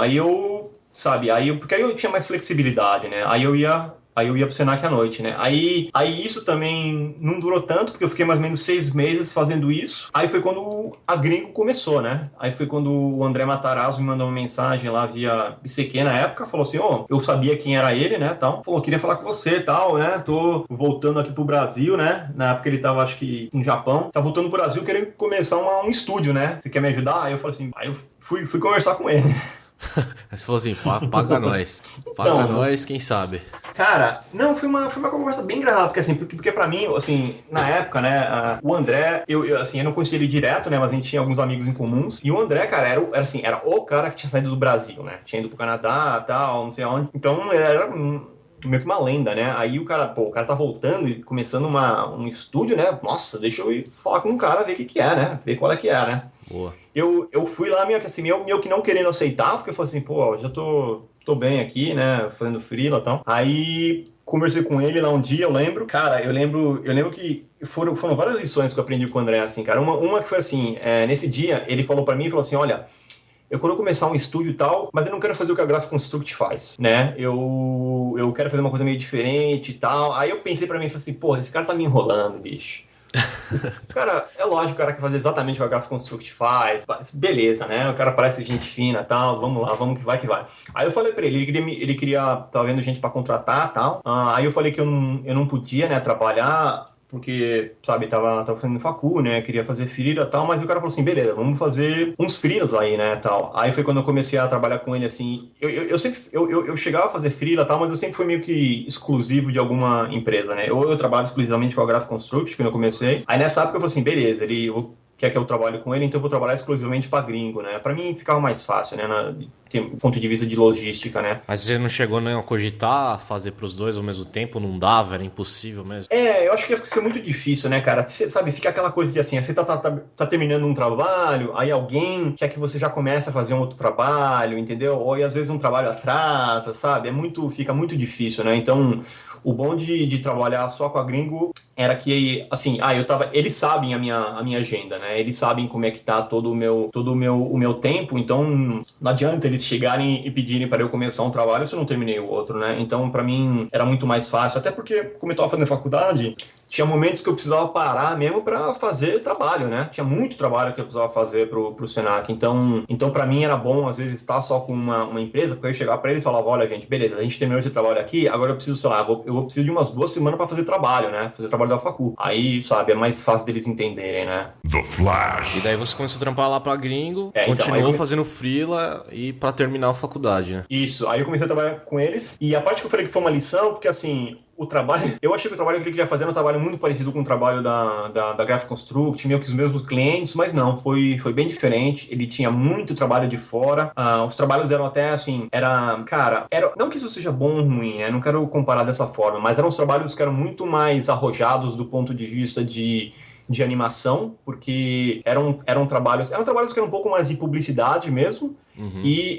Aí porque aí eu tinha mais flexibilidade, né? Aí eu ia pro Senac à noite, né? Aí isso também não durou tanto, porque eu fiquei mais ou menos 6 meses fazendo isso. Aí foi quando a Gringo começou, né? Aí foi quando o André Matarazzo me mandou uma mensagem lá via ICQ na época, falou assim, eu sabia quem era ele, né, tal. Falou, queria falar com você, tal, né? Tô voltando aqui pro Brasil, né? Na época ele tava, acho que, no Japão. Tá voltando pro Brasil, querendo começar um estúdio, né? Você quer me ajudar? Aí eu falei assim, aí eu fui conversar com ele. Aí você falou assim, paga nós. Paga nós, quem sabe. Cara, não, foi uma conversa bem engraçada, porque pra mim, assim, na época, né, o André, eu não conhecia ele direto, né, mas a gente tinha alguns amigos em comuns, e o André, cara, era o cara que tinha saído do Brasil, né, tinha ido pro Canadá, tal, não sei aonde, então ele era meio que uma lenda, né, aí o cara tá voltando e começando um estúdio, né, nossa, deixa eu ir falar com o cara, ver o que é, né, ver qual é que é, né. Boa. Eu fui lá meio que não querendo aceitar, porque eu falei assim, já tô bem aqui, né, fazendo freela e tal. Aí conversei com ele lá um dia, eu lembro. Cara, eu lembro que foram várias lições que eu aprendi com o André, assim, cara. Uma que foi assim, nesse dia, ele falou pra mim, falou assim, olha, eu quero começar um estúdio e tal, mas eu não quero fazer o que a Graphic Construct faz, né? Eu quero fazer uma coisa meio diferente e tal. Aí eu pensei pra mim, falei assim, esse cara tá me enrolando, bicho. Cara, é lógico que o cara quer fazer exatamente o que a Graphic Construct faz, beleza, né? O cara parece gente fina e tal, vamos lá, vamos que vai. Aí eu falei pra ele queria tava vendo gente pra contratar e tal. Aí eu falei que eu não podia, né, trabalhar, porque, sabe, tava fazendo facu, né, queria fazer freela e tal, mas o cara falou assim, beleza, vamos fazer uns freelas aí, né, tal. Aí foi quando eu comecei a trabalhar com ele, assim, eu chegava a fazer freela e tal, mas eu sempre fui meio que exclusivo de alguma empresa, né. Eu trabalho exclusivamente com a Graphic Construct, quando eu comecei. Aí nessa época eu falei assim, beleza, quer que eu trabalhe com ele, então eu vou trabalhar exclusivamente pra Gringo, né? Pra mim ficava mais fácil, né? Do ponto de vista de logística, né? Mas você não chegou nem a cogitar fazer pros dois ao mesmo tempo? Não dava? Era impossível mesmo? Eu acho que ia ser muito difícil, né, cara? Você, sabe, fica aquela coisa de assim, você tá terminando um trabalho, aí alguém quer que você já comece a fazer um outro trabalho, entendeu? Ou às vezes um trabalho atrasa, sabe? Fica muito difícil, né? Então, o bom de trabalhar só com a Gringo era que, assim, eles sabem a minha agenda, né? Eles sabem como é que tá todo o meu tempo, então não adianta eles chegarem e pedirem para eu começar um trabalho se eu não terminei o outro, né? Então, pra mim, era muito mais fácil, até porque, como eu tava fazendo faculdade, tinha momentos que eu precisava parar mesmo pra fazer trabalho, né? Tinha muito trabalho que eu precisava fazer pro Senac. Então pra mim era bom, às vezes, estar só com uma empresa, porque eu ia chegar pra eles e falava, olha, gente, beleza, a gente terminou esse trabalho aqui, agora eu preciso, sei lá, eu vou precisar de umas 2 semanas pra fazer trabalho, né? Fazer trabalho da facu. Aí, sabe, é mais fácil deles entenderem, né? The Flash. E daí você começou a trampar lá pra Gringo, continuou fazendo freela e pra terminar a faculdade, né? Isso, aí eu comecei a trabalhar com eles, e a parte que eu falei que foi uma lição, porque assim, eu achei que o trabalho que ele queria fazer era um trabalho muito parecido com o trabalho da Graphic Construct, meio que os mesmos clientes, mas não, foi bem diferente. Ele tinha muito trabalho de fora, os trabalhos eram até assim, não que isso seja bom ou ruim, né? Não quero comparar dessa forma, mas eram os trabalhos que eram muito mais arrojados do ponto de vista de animação, porque eram trabalhos que eram um pouco mais de publicidade mesmo, e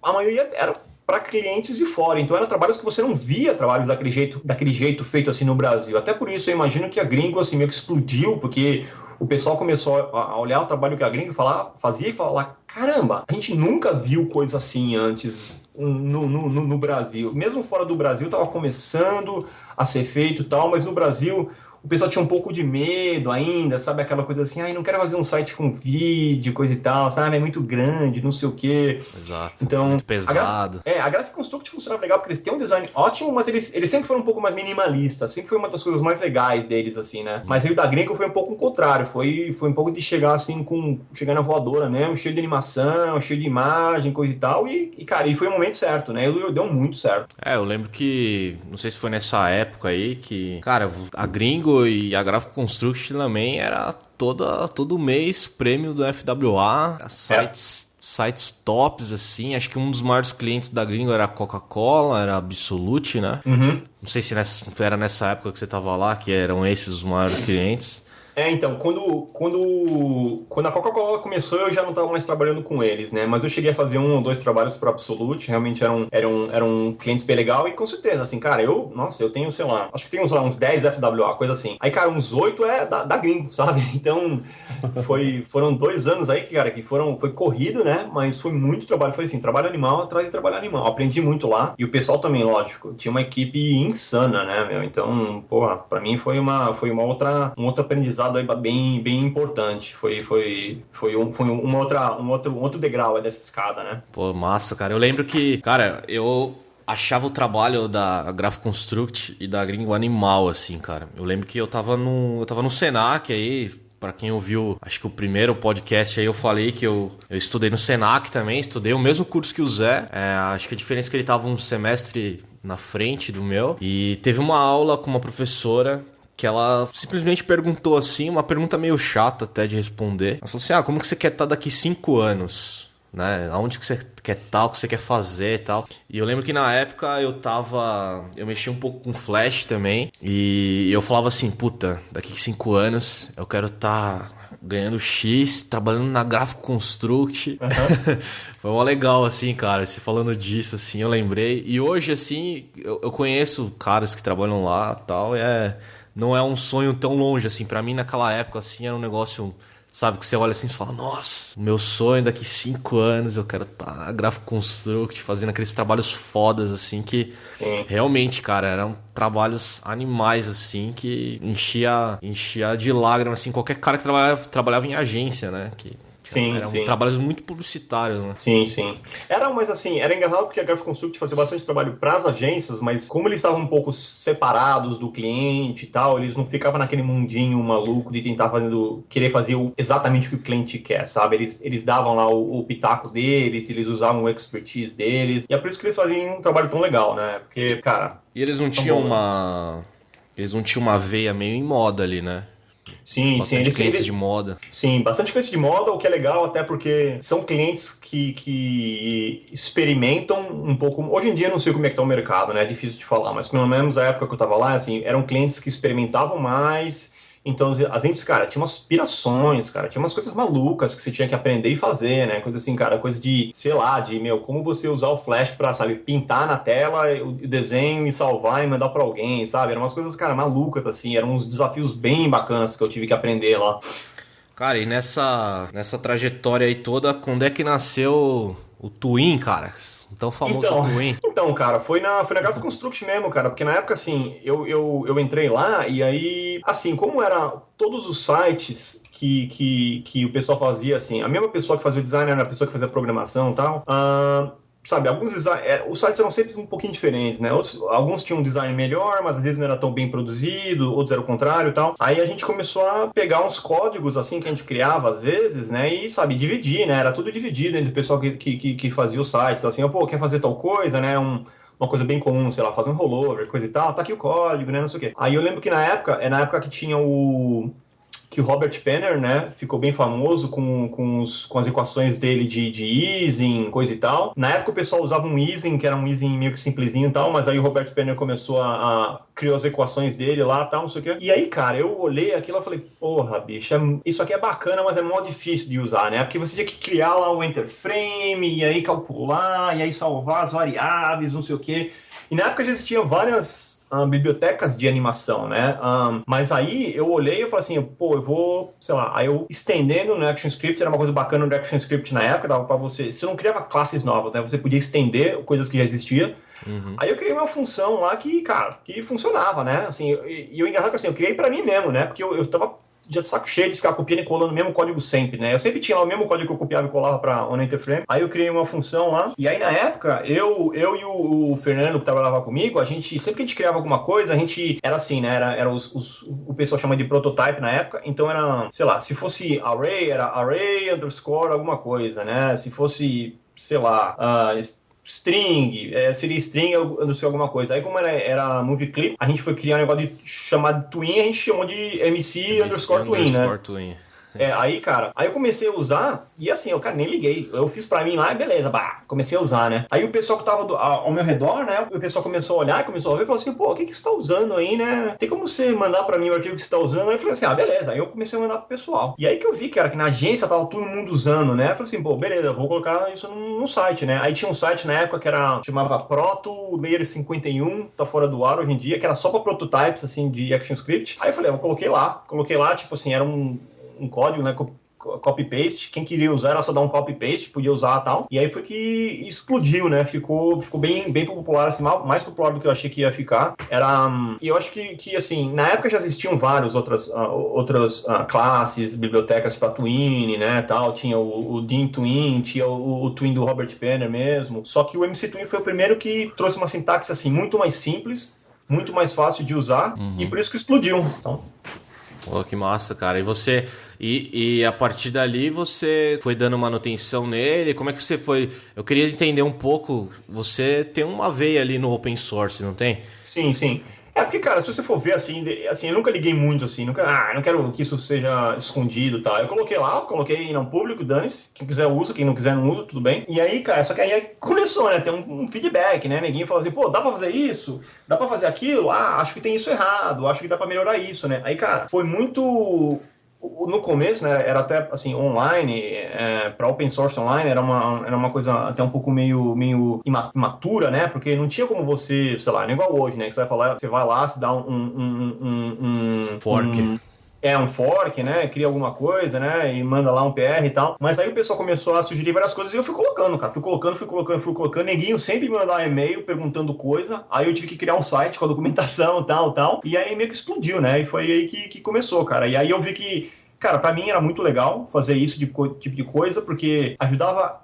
a maioria era para clientes de fora, então eram trabalhos que você não via trabalhos daquele jeito feito assim no Brasil. Até por isso eu imagino que a Gringo assim meio que explodiu, porque o pessoal começou a olhar o trabalho que a Gringo fazia e falar, caramba, a gente nunca viu coisa assim antes no Brasil. Mesmo fora do Brasil, tava começando a ser feito e tal, mas no Brasil o pessoal tinha um pouco de medo ainda, sabe? Aquela coisa assim, ai, não quero fazer um site com vídeo, coisa e tal, sabe? É muito grande, não sei o quê. Exato. Então, muito pesado. A Graphic Construct funcionava legal porque eles têm um design ótimo, mas eles sempre foram um pouco mais minimalistas. Sempre foi uma das coisas mais legais deles, assim, né? Mas aí o da Gringo foi um pouco o contrário. Foi um pouco de chegar, assim, chegar na voadora mesmo, cheio de animação, cheio de imagem, coisa e tal. Cara, foi o momento certo, né? E deu muito certo. Eu lembro que, não sei se foi nessa época aí, que, cara, a Gringo e a Graphic Construct também era todo mês prêmio do FWA, sites tops, assim. Acho que um dos maiores clientes da Gringo era a Coca-Cola, era a Absolute, né? Uhum. Não sei se era nessa época que você tava lá, que eram esses os maiores clientes. Então, quando a Coca-Cola começou, eu já não estava mais trabalhando com eles, né? Mas eu cheguei a fazer 1 ou 2 trabalhos para Absolute, realmente eram clientes bem legal e com certeza, assim, cara, eu tenho, sei lá, acho que tenho uns 10 FWA, coisa assim. Aí, cara, uns 8 é da Gringo, sabe? Então, foram 2 anos aí, cara, foi corrido, né? Mas foi muito trabalho, foi assim, trabalho animal atrás de trabalho animal. Aprendi muito lá e o pessoal também, lógico, tinha uma equipe insana, né, meu? Então, porra, pra mim foi um outro aprendizado aí bem importante. Foi um outro degrau dessa escada, né? Pô, massa, cara. Eu lembro que, cara, eu achava o trabalho da Graphic Construct e da Gringo animal, assim, cara. Eu lembro que eu tava no Senac aí. Pra quem ouviu, acho que o primeiro podcast aí eu falei que eu estudei no Senac também, estudei o mesmo curso que o Zé. Acho que a diferença é que ele tava um semestre na frente do meu. E teve uma aula com uma professora que ela simplesmente perguntou assim, uma pergunta meio chata até de responder. Ela falou assim, como que você quer estar daqui 5 anos? Né? Aonde que você quer estar, o que você quer fazer e tal. E eu lembro que na época eu mexia um pouco com Flash também. E eu falava assim, puta, daqui 5 anos eu quero estar ganhando X, trabalhando na Graphic Construct. Uhum. Foi mó legal, assim, cara, você falando disso, assim, eu lembrei. E hoje, assim, eu conheço caras que trabalham lá e tal, não é um sonho tão longe, assim. Pra mim, naquela época, assim, era um negócio, sabe, que você olha assim e fala, nossa, meu sonho daqui 5 anos eu quero estar na Graphic Construct, fazendo aqueles trabalhos fodas, assim, que Sim. Realmente, cara, eram trabalhos animais, assim, que enchia de lágrimas, assim, qualquer cara que trabalhava em agência, né, eram trabalhos muito publicitários, né? Sim. Mas assim, era engraçado porque a Graphic Construct fazia bastante trabalho para as agências, mas como eles estavam um pouco separados do cliente e tal, eles não ficavam naquele mundinho maluco de tentar querer fazer exatamente o que o cliente quer, sabe? Eles davam lá o pitaco deles, eles usavam o expertise deles, e é por isso que eles faziam um trabalho tão legal, né? Porque, cara... E eles não tinham uma veia meio em moda ali, né? Sim, bastante clientes de moda. Sim, bastante clientes de moda, o que é legal até porque são clientes que experimentam um pouco. Hoje em dia eu não sei como é que tá o mercado, né? É difícil de falar, mas pelo menos na época que eu tava lá, assim, eram clientes que experimentavam mais. Então, a gente, cara, tinha umas pirações, cara, tinha umas coisas malucas que você tinha que aprender e fazer, né? Coisa assim, cara, coisa de, sei lá, como você usar o Flash pra, sabe, pintar na tela o desenho e salvar e mandar pra alguém, sabe? Eram umas coisas, cara, malucas, assim, eram uns desafios bem bacanas que eu tive que aprender lá. Cara, e nessa trajetória aí toda, quando é que nasceu o Twin, cara? O tão famoso Twin. Então, cara, foi na Graphic Construct mesmo, cara, porque na época, assim, eu entrei lá e aí, assim, como era todos os sites que o pessoal fazia, assim, a mesma pessoa que fazia o design era a pessoa que fazia a programação e tal, sabe, os sites eram sempre um pouquinho diferentes, né? Alguns tinham um design melhor, mas às vezes não era tão bem produzido, outros era o contrário e tal. Aí a gente começou a pegar uns códigos, assim, que a gente criava às vezes, né? E, sabe, dividir, né? Era tudo dividido entre o pessoal que fazia os sites. Assim, quer fazer tal coisa, né? Uma coisa bem comum, sei lá, fazer um rollover, coisa e tal, tá aqui o código, né? Não sei o quê. Aí eu lembro que na época que tinha que o Robert Penner, né, ficou bem famoso com as equações dele de easing, coisa e tal. Na época o pessoal usava um easing, que era um easing meio que simplesinho e tal, mas aí o Robert Penner começou criou as equações dele lá e tal, não sei o quê. E aí, cara, eu olhei aquilo e falei, porra, bicho, isso aqui é bacana, mas é mó difícil de usar, né? Porque você tinha que criar lá o enter frame, e aí calcular, e aí salvar as variáveis, não sei o quê. E na época já existiam várias bibliotecas de animação, né? Mas aí eu olhei e falei assim, eu vou, sei lá, aí eu estendendo no ActionScript, era uma coisa bacana no ActionScript na época, dava pra você não criava classes novas, né? Você podia estender coisas que já existiam. Aí eu criei uma função lá que, cara, que funcionava, né? Assim, e o engraçado é que assim, eu criei pra mim mesmo, né? Porque eu tava já de saco cheio de ficar copiando e colando o mesmo código sempre, né? Eu sempre tinha lá o mesmo código que eu copiava e colava pra OneInterFrame. Aí eu criei uma função lá. E aí, na época, eu e o Fernando, que trabalhava comigo, sempre que a gente criava alguma coisa, a gente era assim, né? Era o pessoal chama de prototype na época. Então era, sei lá, se fosse array, era array underscore alguma coisa, né? Se fosse, sei lá, string, seria string, não sei, alguma coisa. Aí como era movie clip, a gente foi criar um negócio chamado twin, a gente chamou de MC underscore twin, né? Twin. Aí, cara, aí eu comecei a usar e assim, eu, cara, nem liguei. Eu fiz pra mim lá e beleza, comecei a usar, né? Aí o pessoal que tava ao meu redor, né? O pessoal começou a olhar, começou a ver e falou assim, pô, o que você tá usando aí, né? Tem como você mandar pra mim o arquivo que você tá usando? Aí eu falei assim, beleza. Aí eu comecei a mandar pro pessoal. E aí que eu vi, cara, que na agência tava todo mundo usando, né? Eu falei assim, pô, beleza, vou colocar isso no site, né? Aí tinha um site na época que chamava Proto Layer 51, tá fora do ar hoje em dia, que era só pra prototypes, assim, de ActionScript. Aí eu falei, eu coloquei lá, tipo assim, era um código, né, copy-paste, quem queria usar era só dar um copy-paste, podia usar e tal, e aí foi que explodiu, né, ficou bem popular, assim, mais popular do que eu achei que ia ficar, e eu acho que assim, na época já existiam várias outras classes, bibliotecas para Twin, né, tal, tinha o Dean Twin, tinha o Twin do Robert Penner mesmo, só que o MC Twin foi o primeiro que trouxe uma sintaxe, assim, muito mais simples, muito mais fácil de usar, e por isso que explodiu, então... Pô, que massa, cara. E você... E a partir dali você foi dando manutenção nele? Como é que você foi... Eu queria entender um pouco... Você tem uma veia ali no open source, não tem? Sim, sim. Porque, cara, se você for ver, assim, eu nunca liguei muito, assim, não quero que isso seja escondido e tal. Eu coloquei não público, dane-se. Quem quiser usa, quem não quiser não usa, tudo bem. E aí, cara, só que aí começou, né? Tem um feedback, né? Neguinho falou assim, pô, dá pra fazer isso? Dá pra fazer aquilo? Acho que tem isso errado, acho que dá pra melhorar isso, né? Aí, cara, foi muito... No começo, né, era até assim, online, para open source online, era uma coisa até um pouco meio imatura, né, porque não tinha como você, sei lá, não é igual hoje, né, que você vai lá, se dá um fork. Um fork, né, cria alguma coisa, né, e manda lá um PR e tal, mas aí o pessoal começou a sugerir várias coisas e eu fui colocando, cara, fui colocando, neguinho sempre me mandava e-mail perguntando coisa, aí eu tive que criar um site com a documentação, tal, e aí meio que explodiu, né, e foi aí que começou, cara, e aí eu vi que, cara, pra mim era muito legal fazer isso tipo de coisa, porque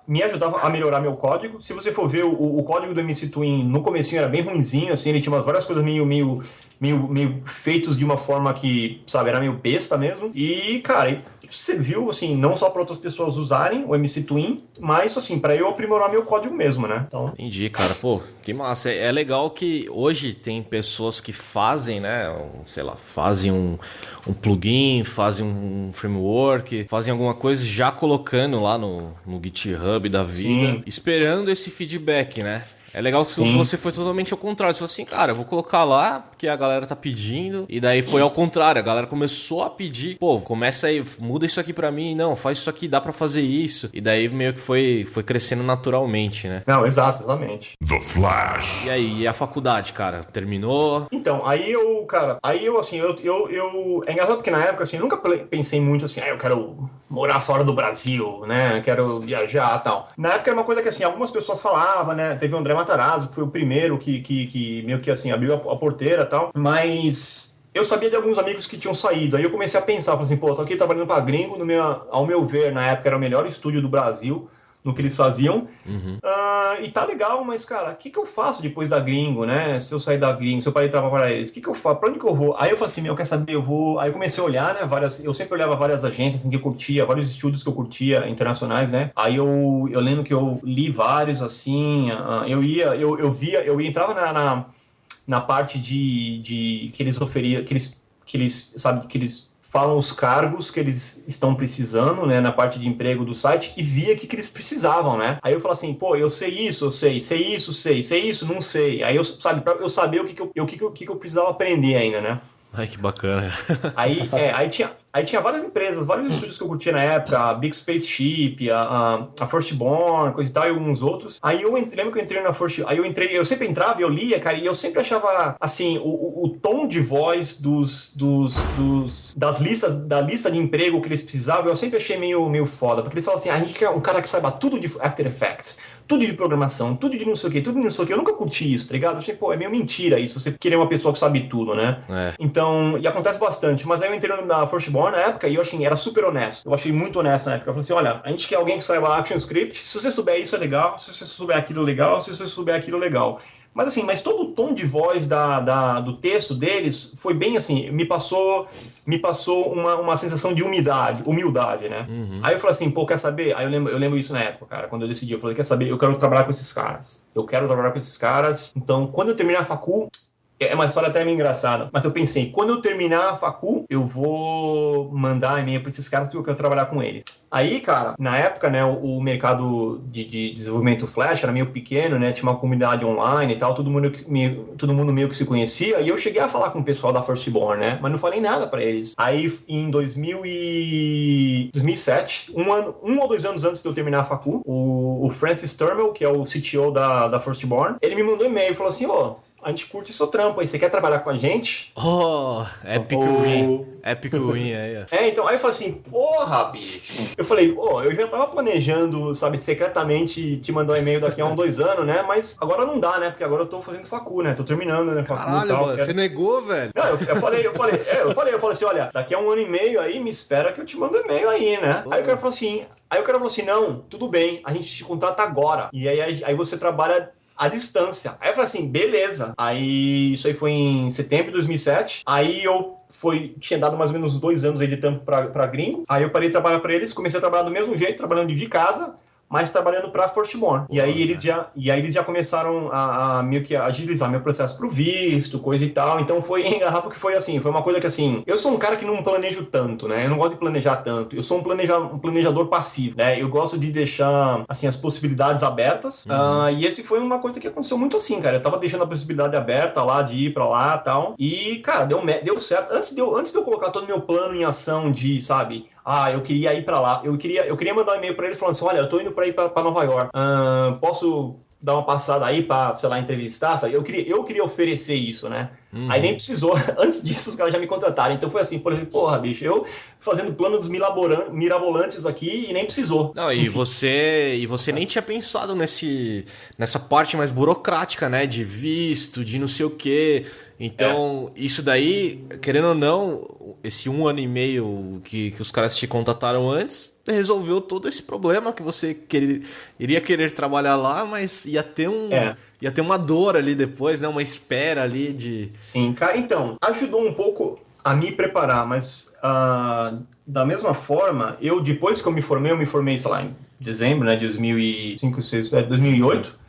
me ajudava a melhorar meu código. Se você for ver o código do MC Twin, no comecinho era bem ruinzinho, assim, ele tinha várias coisas meio feitos de uma forma que, sabe, era meio besta mesmo. E, cara, serviu, assim, não só para outras pessoas usarem o MC Twin, mas, assim, para eu aprimorar meu código mesmo, né? Então... Entendi, cara. Pô, que massa. É legal que hoje tem pessoas que fazem, né, sei lá, fazem um plugin, fazem um framework, fazem alguma coisa já colocando lá no GitHub da vida, sim, esperando esse feedback, né? É legal que você foi totalmente ao contrário. Você falou assim, cara, eu vou colocar lá, porque a galera tá pedindo. E daí foi ao contrário. A galera começou a pedir. Pô, começa aí, muda isso aqui pra mim. Não, faz isso aqui, dá pra fazer isso. E daí meio que foi crescendo naturalmente, né? Não, exatamente. The Flash. E aí, e a faculdade, cara? Terminou? Então, assim, é engraçado porque na época, assim, eu nunca pensei muito assim, eu quero morar fora do Brasil, né? Quero viajar e tal. Na época era uma coisa que, assim, algumas pessoas falavam, né? Teve o André Matarazzo, que foi o primeiro que meio que, assim, abriu a porteira e tal. Mas eu sabia de alguns amigos que tinham saído. Aí eu comecei a pensar, falei assim, pô, tô aqui trabalhando pra gringo, ao meu ver, na época era o melhor estúdio do Brasil, no que eles faziam. E tá legal, mas, cara, o que eu faço depois da gringo, né? Se eu sair da gringo, se eu parei de trabalhar para eles, o que eu faço? Pra onde que eu vou? Aí eu falei assim, quer saber, eu vou... Aí eu comecei a olhar, né, eu sempre olhava várias agências, assim, que eu curtia, vários estúdios que eu curtia, internacionais, né? Aí eu lembro que eu li vários, assim, eu entrava na parte de que eles oferiam, que eles, sabe, que eles falam os cargos que eles estão precisando, né, na parte de emprego do site, e via o que eles precisavam, né? Aí eu falo assim, pô, eu sei isso, sei isso, não sei. Aí eu, sabe, pra eu saber o que eu precisava aprender ainda, né? Ai, que bacana. Aí Aí tinha várias empresas, vários estúdios que eu curtia na época, a Big Spaceship, a Firstborn, coisa e tal, e alguns outros. Aí lembro que eu entrei na First, aí eu sempre entrava e eu lia, cara, e eu sempre achava, assim, o tom de voz da lista de emprego que eles precisavam, eu sempre achei meio foda, porque eles falam assim, a gente quer um cara que saiba tudo de After Effects, tudo de programação, tudo de não sei o que, tudo de não sei o que. Eu nunca curti isso, tá ligado? Eu achei, pô, é meio mentira isso, você querer uma pessoa que sabe tudo, né? Então, e acontece bastante. Mas aí eu entrei na Firstborn na época e eu achei, era super honesto. Eu achei muito honesto na época. Eu falei assim, olha, a gente quer alguém que saiba Action Script, se você souber isso é legal, se você souber aquilo é legal, se você souber aquilo é legal. Mas assim, todo o tom de voz do texto deles foi bem assim, me passou uma sensação de humildade, né? Aí eu falei assim, pô, quer saber? Aí eu lembro isso na época, cara, quando eu decidi, eu falei, quer saber? Eu quero trabalhar com esses caras. Então, quando eu terminar a facul, é uma história até meio engraçada, mas eu pensei, quando eu terminar a facul, eu vou mandar e-mail pra esses caras porque eu quero trabalhar com eles. Aí, cara, na época, né, o mercado de desenvolvimento Flash era meio pequeno, né, tinha uma comunidade online e tal, todo mundo meio que se conhecia, e eu cheguei a falar com o pessoal da Firstborn, né, mas não falei nada pra eles. Aí, em 2007, um ou 2 anos antes de eu terminar a facul, o Francis Turmel, que é o CTO da Firstborn, ele me mandou e-mail e falou assim, a gente curte o seu trampo aí, você quer trabalhar com a gente? Epic win. Epic win aí, ó. Então, aí eu falei assim, porra, bicho. Eu falei, eu já tava planejando, sabe, secretamente te mandar um e-mail daqui a 1, 2 anos, né? Mas agora não dá, né? Porque agora eu tô fazendo facul, né? Tô terminando, né? Facul. Caralho, tal, mano, você negou, velho? Não, eu falei assim, olha, daqui a 1 ano e meio aí, me espera que eu te mando e-mail aí, né? Aí o cara falou assim, não, tudo bem, a gente te contrata agora. E aí você trabalha à distância. Aí eu falei assim, beleza. Aí isso aí foi em setembro de 2007. Aí eu tinha dado mais ou menos 2 anos aí de tempo pra gringo. Aí eu parei de trabalhar pra eles, comecei a trabalhar do mesmo jeito, trabalhando de casa, mas trabalhando pra Firstborn. E aí eles já começaram a meio que agilizar meu processo pro visto, coisa e tal. Então foi engraçado porque foi assim, foi uma coisa que assim, eu sou um cara que não planejo tanto, né? Eu não gosto de planejar tanto. Eu sou um planejador passivo, né? Eu gosto de deixar, assim, as possibilidades abertas. E esse foi uma coisa que aconteceu muito assim, cara. Eu tava deixando a possibilidade aberta lá de ir pra lá e tal. E, cara, deu certo. Antes de eu colocar todo o meu plano em ação de, sabe... eu queria ir pra lá. Eu queria mandar um e-mail pra eles falando assim, olha, eu tô indo pra ir pra Nova York. Posso dar uma passada aí pra, sei lá, entrevistar? Sabe? Eu queria oferecer isso, né? Aí nem precisou. Antes disso, os caras já me contrataram. Então foi assim, por exemplo, porra, bicho, eu fazendo planos mirabolantes aqui e nem precisou. Não, e você nem tinha pensado nessa parte mais burocrática, né? De visto, de não sei o quê. Então, isso daí, querendo ou não, esse 1 ano e meio que os caras te contataram antes, resolveu todo esse problema que você iria querer trabalhar lá, mas ia ter uma dor ali depois, né? Uma espera ali de... Sim, cara, então, ajudou um pouco a me preparar, mas da mesma forma, depois que eu me formei, sei lá, em dezembro, né, de 2008,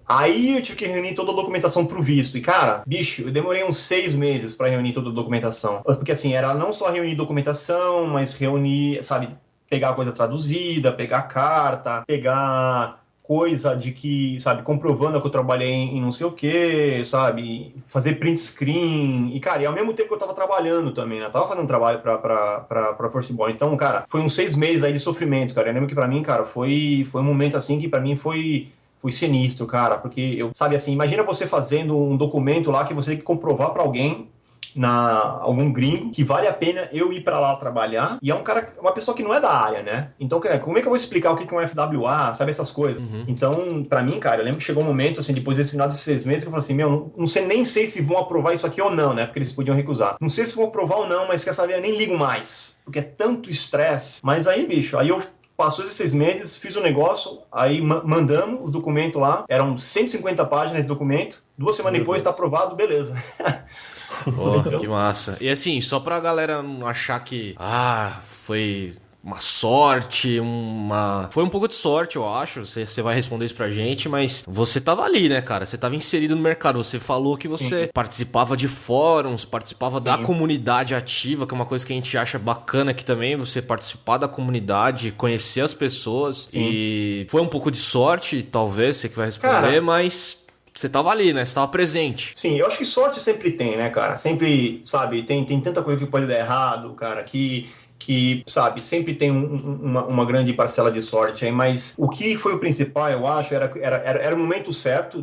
aí eu tive que reunir toda a documentação pro visto. E, cara, bicho, eu demorei uns 6 meses pra reunir toda a documentação. Porque, assim, era não só reunir documentação, mas reunir, sabe, pegar a coisa traduzida, pegar carta, pegar coisa de que, sabe, comprovando que eu trabalhei em não sei o que, sabe, fazer print screen. E, cara, e ao mesmo tempo que eu tava trabalhando também, né? Eu tava fazendo um trabalho pra Firstborn. Então, cara, foi uns 6 meses aí de sofrimento, cara. Eu lembro que pra mim, cara, foi um momento, assim, que pra mim foi sinistro, cara, porque eu, sabe assim, imagina você fazendo um documento lá que você tem que comprovar pra alguém, algum gringo, que vale a pena eu ir pra lá trabalhar, e é uma pessoa que não é da área, né? Então, como é que eu vou explicar o que é um FWA, sabe, essas coisas? Então, pra mim, cara, eu lembro que chegou um momento, assim, depois desse final desses 6 meses, que eu falei assim, não sei nem se vão aprovar isso aqui ou não, né? Porque eles podiam recusar. Não sei se vão aprovar ou não, mas quer saber, eu nem ligo mais, porque é tanto estresse. Mas aí, bicho, passou esses 6 meses, fiz o negócio, aí mandamos os documentos lá, eram 150 páginas de documento, 2 semanas depois tá aprovado, beleza. Que massa. E assim, só pra galera não achar que foi uma sorte, foi um pouco de sorte, eu acho, você vai responder isso pra gente, mas você tava ali, né, cara? Você tava inserido no mercado, você falou que você participava de fóruns, participava da comunidade ativa, que é uma coisa que a gente acha bacana aqui também, você participar da comunidade, conhecer as pessoas, e foi um pouco de sorte, talvez, você que vai responder, cara, mas... você tava ali, né? Você tava presente. Sim, eu acho que sorte sempre tem, né, cara? Sempre, sabe, tem tanta coisa que pode dar errado, cara, que sabe, sempre tem uma grande parcela de sorte aí, mas o que foi o principal, eu acho, era o momento certo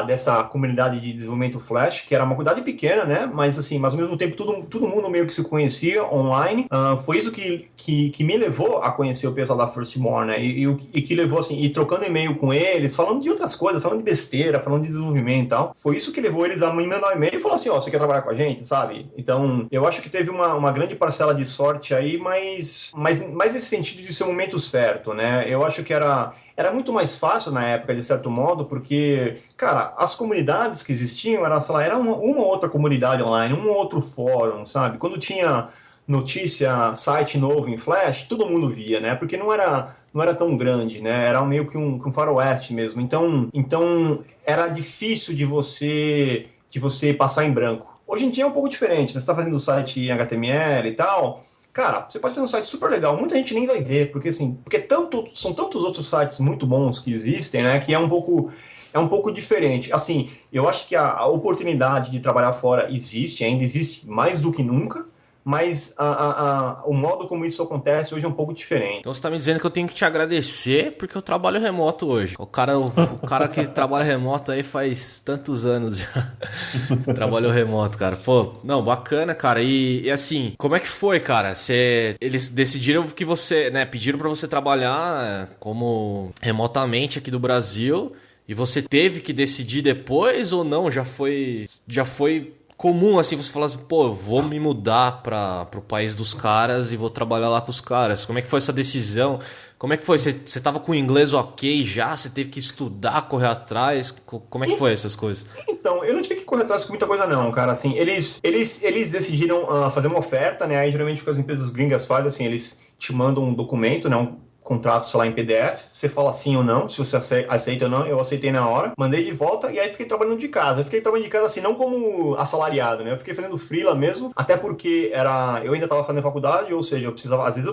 dessa comunidade de desenvolvimento Flash, que era uma comunidade pequena, né? Mas assim, mas ao mesmo tempo todo mundo meio que se conhecia online. Foi isso que me levou a conhecer o pessoal da Firstmore, né? E que levou assim, e trocando e-mail com eles, falando de outras coisas, falando de besteira, falando de desenvolvimento e tal. Foi isso que levou eles a me mandar um e-mail e falar assim, ó, você quer trabalhar com a gente, sabe? Então, eu acho que teve uma grande parcela de sorte aí, mas nesse sentido de ser o momento certo, né? Eu acho que era muito mais fácil na época, de certo modo, porque, cara, as comunidades que existiam, sei lá, era uma outra comunidade online, um outro fórum, sabe? Quando tinha notícia, site novo em Flash, todo mundo via, né? Porque não era tão grande, né? Era meio que um faroeste mesmo. Então era difícil de você passar em branco. Hoje em dia é um pouco diferente, né? Você está fazendo o site em HTML e tal. Cara, você pode fazer um site super legal, muita gente nem vai ver, porque são tantos outros sites muito bons que existem, né, que é um pouco diferente. Assim, eu acho que a oportunidade de trabalhar fora ainda existe mais do que nunca, mas o modo como isso acontece hoje é um pouco diferente. Então você tá me dizendo que eu tenho que te agradecer porque eu trabalho remoto hoje. O cara que trabalha remoto aí faz tantos anos já. Trabalhou remoto, cara. Pô, não, bacana, cara. E assim, como é que foi, cara? Eles decidiram que você, né, pediram pra você trabalhar como remotamente aqui do Brasil e você teve que decidir depois ou não? Já foi comum, assim, você falar assim, pô, eu vou me mudar pro país dos caras e vou trabalhar lá com os caras. Como é que foi essa decisão? Como é que foi? Você tava com o inglês ok já? Você teve que estudar, correr atrás? Como é que foi essas coisas? Então, eu não tive que correr atrás com muita coisa não, cara. Assim, eles decidiram fazer uma oferta, né? Aí, geralmente, o que as empresas gringas fazem, assim, eles te mandam um documento, né? Um contrato, sei lá, em PDF, você fala sim ou não, se você aceita ou não, eu aceitei na hora, mandei de volta e aí fiquei trabalhando de casa. Eu fiquei trabalhando de casa assim, não como assalariado, né? Eu fiquei fazendo freela mesmo, até porque eu ainda estava fazendo faculdade, ou seja, eu precisava, às vezes,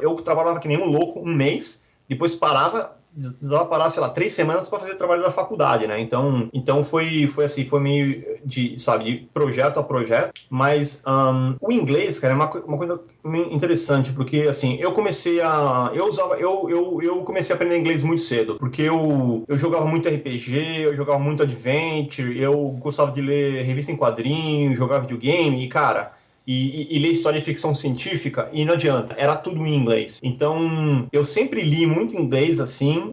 eu trabalhava que nem um louco um mês, depois precisava parar, sei lá, 3 semanas para fazer trabalho da faculdade, né? Então foi assim, foi meio de projeto a projeto, mas o inglês, cara, é uma coisa interessante, porque assim, eu comecei a aprender inglês muito cedo, porque eu jogava muito RPG, eu jogava muito Adventure, eu gostava de ler revista em quadrinhos, jogava videogame, e cara, e ler história de ficção científica, e não adianta, era tudo em inglês. Então, eu sempre li muito inglês, assim,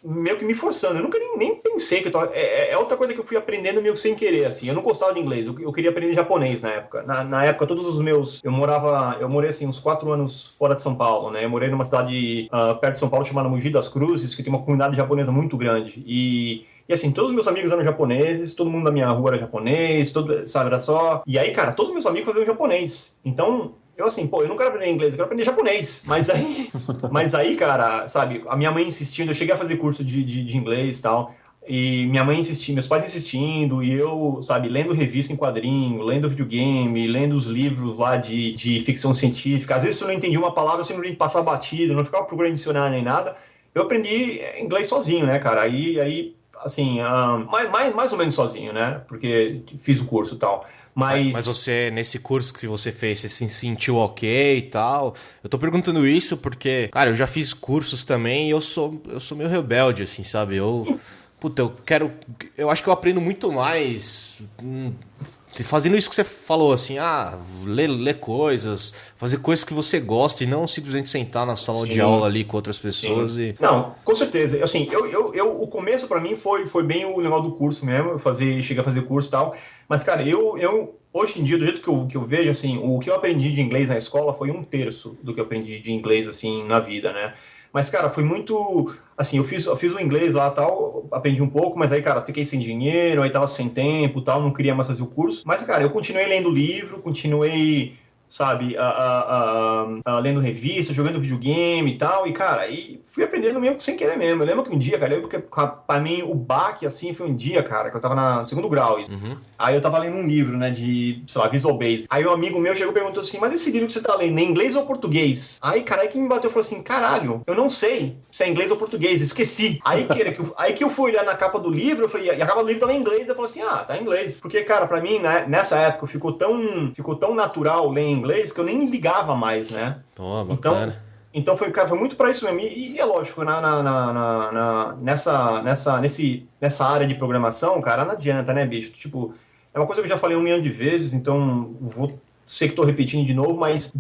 meio que me forçando. Eu nunca nem pensei que eu tava... É outra coisa que eu fui aprendendo meio sem querer, assim. Eu não gostava de inglês, eu queria aprender japonês na época. Na época, todos os meus... Eu morei, assim, uns 4 anos fora de São Paulo, né? Eu morei numa cidade perto de São Paulo chamada Mogi das Cruzes, que tem uma comunidade japonesa muito grande. E assim, todos os meus amigos eram japoneses, todo mundo da minha rua era japonês, era só... E aí, cara, todos os meus amigos faziam japonês. Então, eu assim, pô, eu não quero aprender inglês, eu quero aprender japonês. Mas aí, cara, sabe, a minha mãe insistindo, eu cheguei a fazer curso de inglês e tal, e minha mãe insistindo, meus pais insistindo, e eu, sabe, lendo revista em quadrinho, lendo videogame, lendo os livros lá de ficção científica. Às vezes, se eu não entendi uma palavra, eu simplesmente passava batido, não ficava procurando dicionário nem nada. Eu aprendi inglês sozinho, né, cara? Aí assim, mais ou menos sozinho, né? Porque fiz o curso e tal. Mas você, nesse curso que você fez, você se sentiu ok e tal? Eu tô perguntando isso porque, cara, eu já fiz cursos também e eu sou meio rebelde, assim, sabe? Eu acho que eu aprendo muito mais fazendo isso que você falou, assim, ler coisas, fazer coisas que você gosta e não simplesmente sentar na sala de aula ali com outras pessoas. E... Não, com certeza. Assim, o começo pra mim foi bem o negócio do curso mesmo, cheguei a fazer curso e tal, mas, cara, eu hoje em dia, do jeito que eu vejo, assim, o que eu aprendi de inglês na escola foi 1/3 do que eu aprendi de inglês, assim, na vida, né? Mas, cara, foi muito... Assim, eu fiz o inglês lá e tal, aprendi um pouco, mas aí, cara, fiquei sem dinheiro, aí tava sem tempo e tal, não queria mais fazer o curso. Mas, cara, eu continuei lendo livro, continuei sabe? Lendo revista, jogando videogame e tal. E, cara, fui aprendendo mesmo sem querer mesmo. Eu lembro que um dia, cara, pra mim o baque, assim, foi um dia, cara, que eu tava no segundo grau. Uhum. Aí eu tava lendo um livro, né, de, sei lá, Visual Basic. Aí um amigo meu chegou e perguntou assim, mas esse livro que você tá lendo é inglês ou português? Aí, cara, aí que me bateu e falou assim, caralho, eu não sei se é inglês ou português, esqueci. Aí que eu fui olhar na capa do livro, eu falei, e a capa do livro tava em inglês, eu falei assim, tá em inglês. Porque, cara, pra mim, né, nessa época, ficou tão natural ler em inglês que eu nem ligava mais, né? Oh, bacana. Então foi muito pra isso mesmo. E é lógico, nessa área de programação, cara, não adianta, né, bicho? Tipo, é uma coisa que eu já falei 1 milhão de vezes, então sei que estou repetindo de novo, mas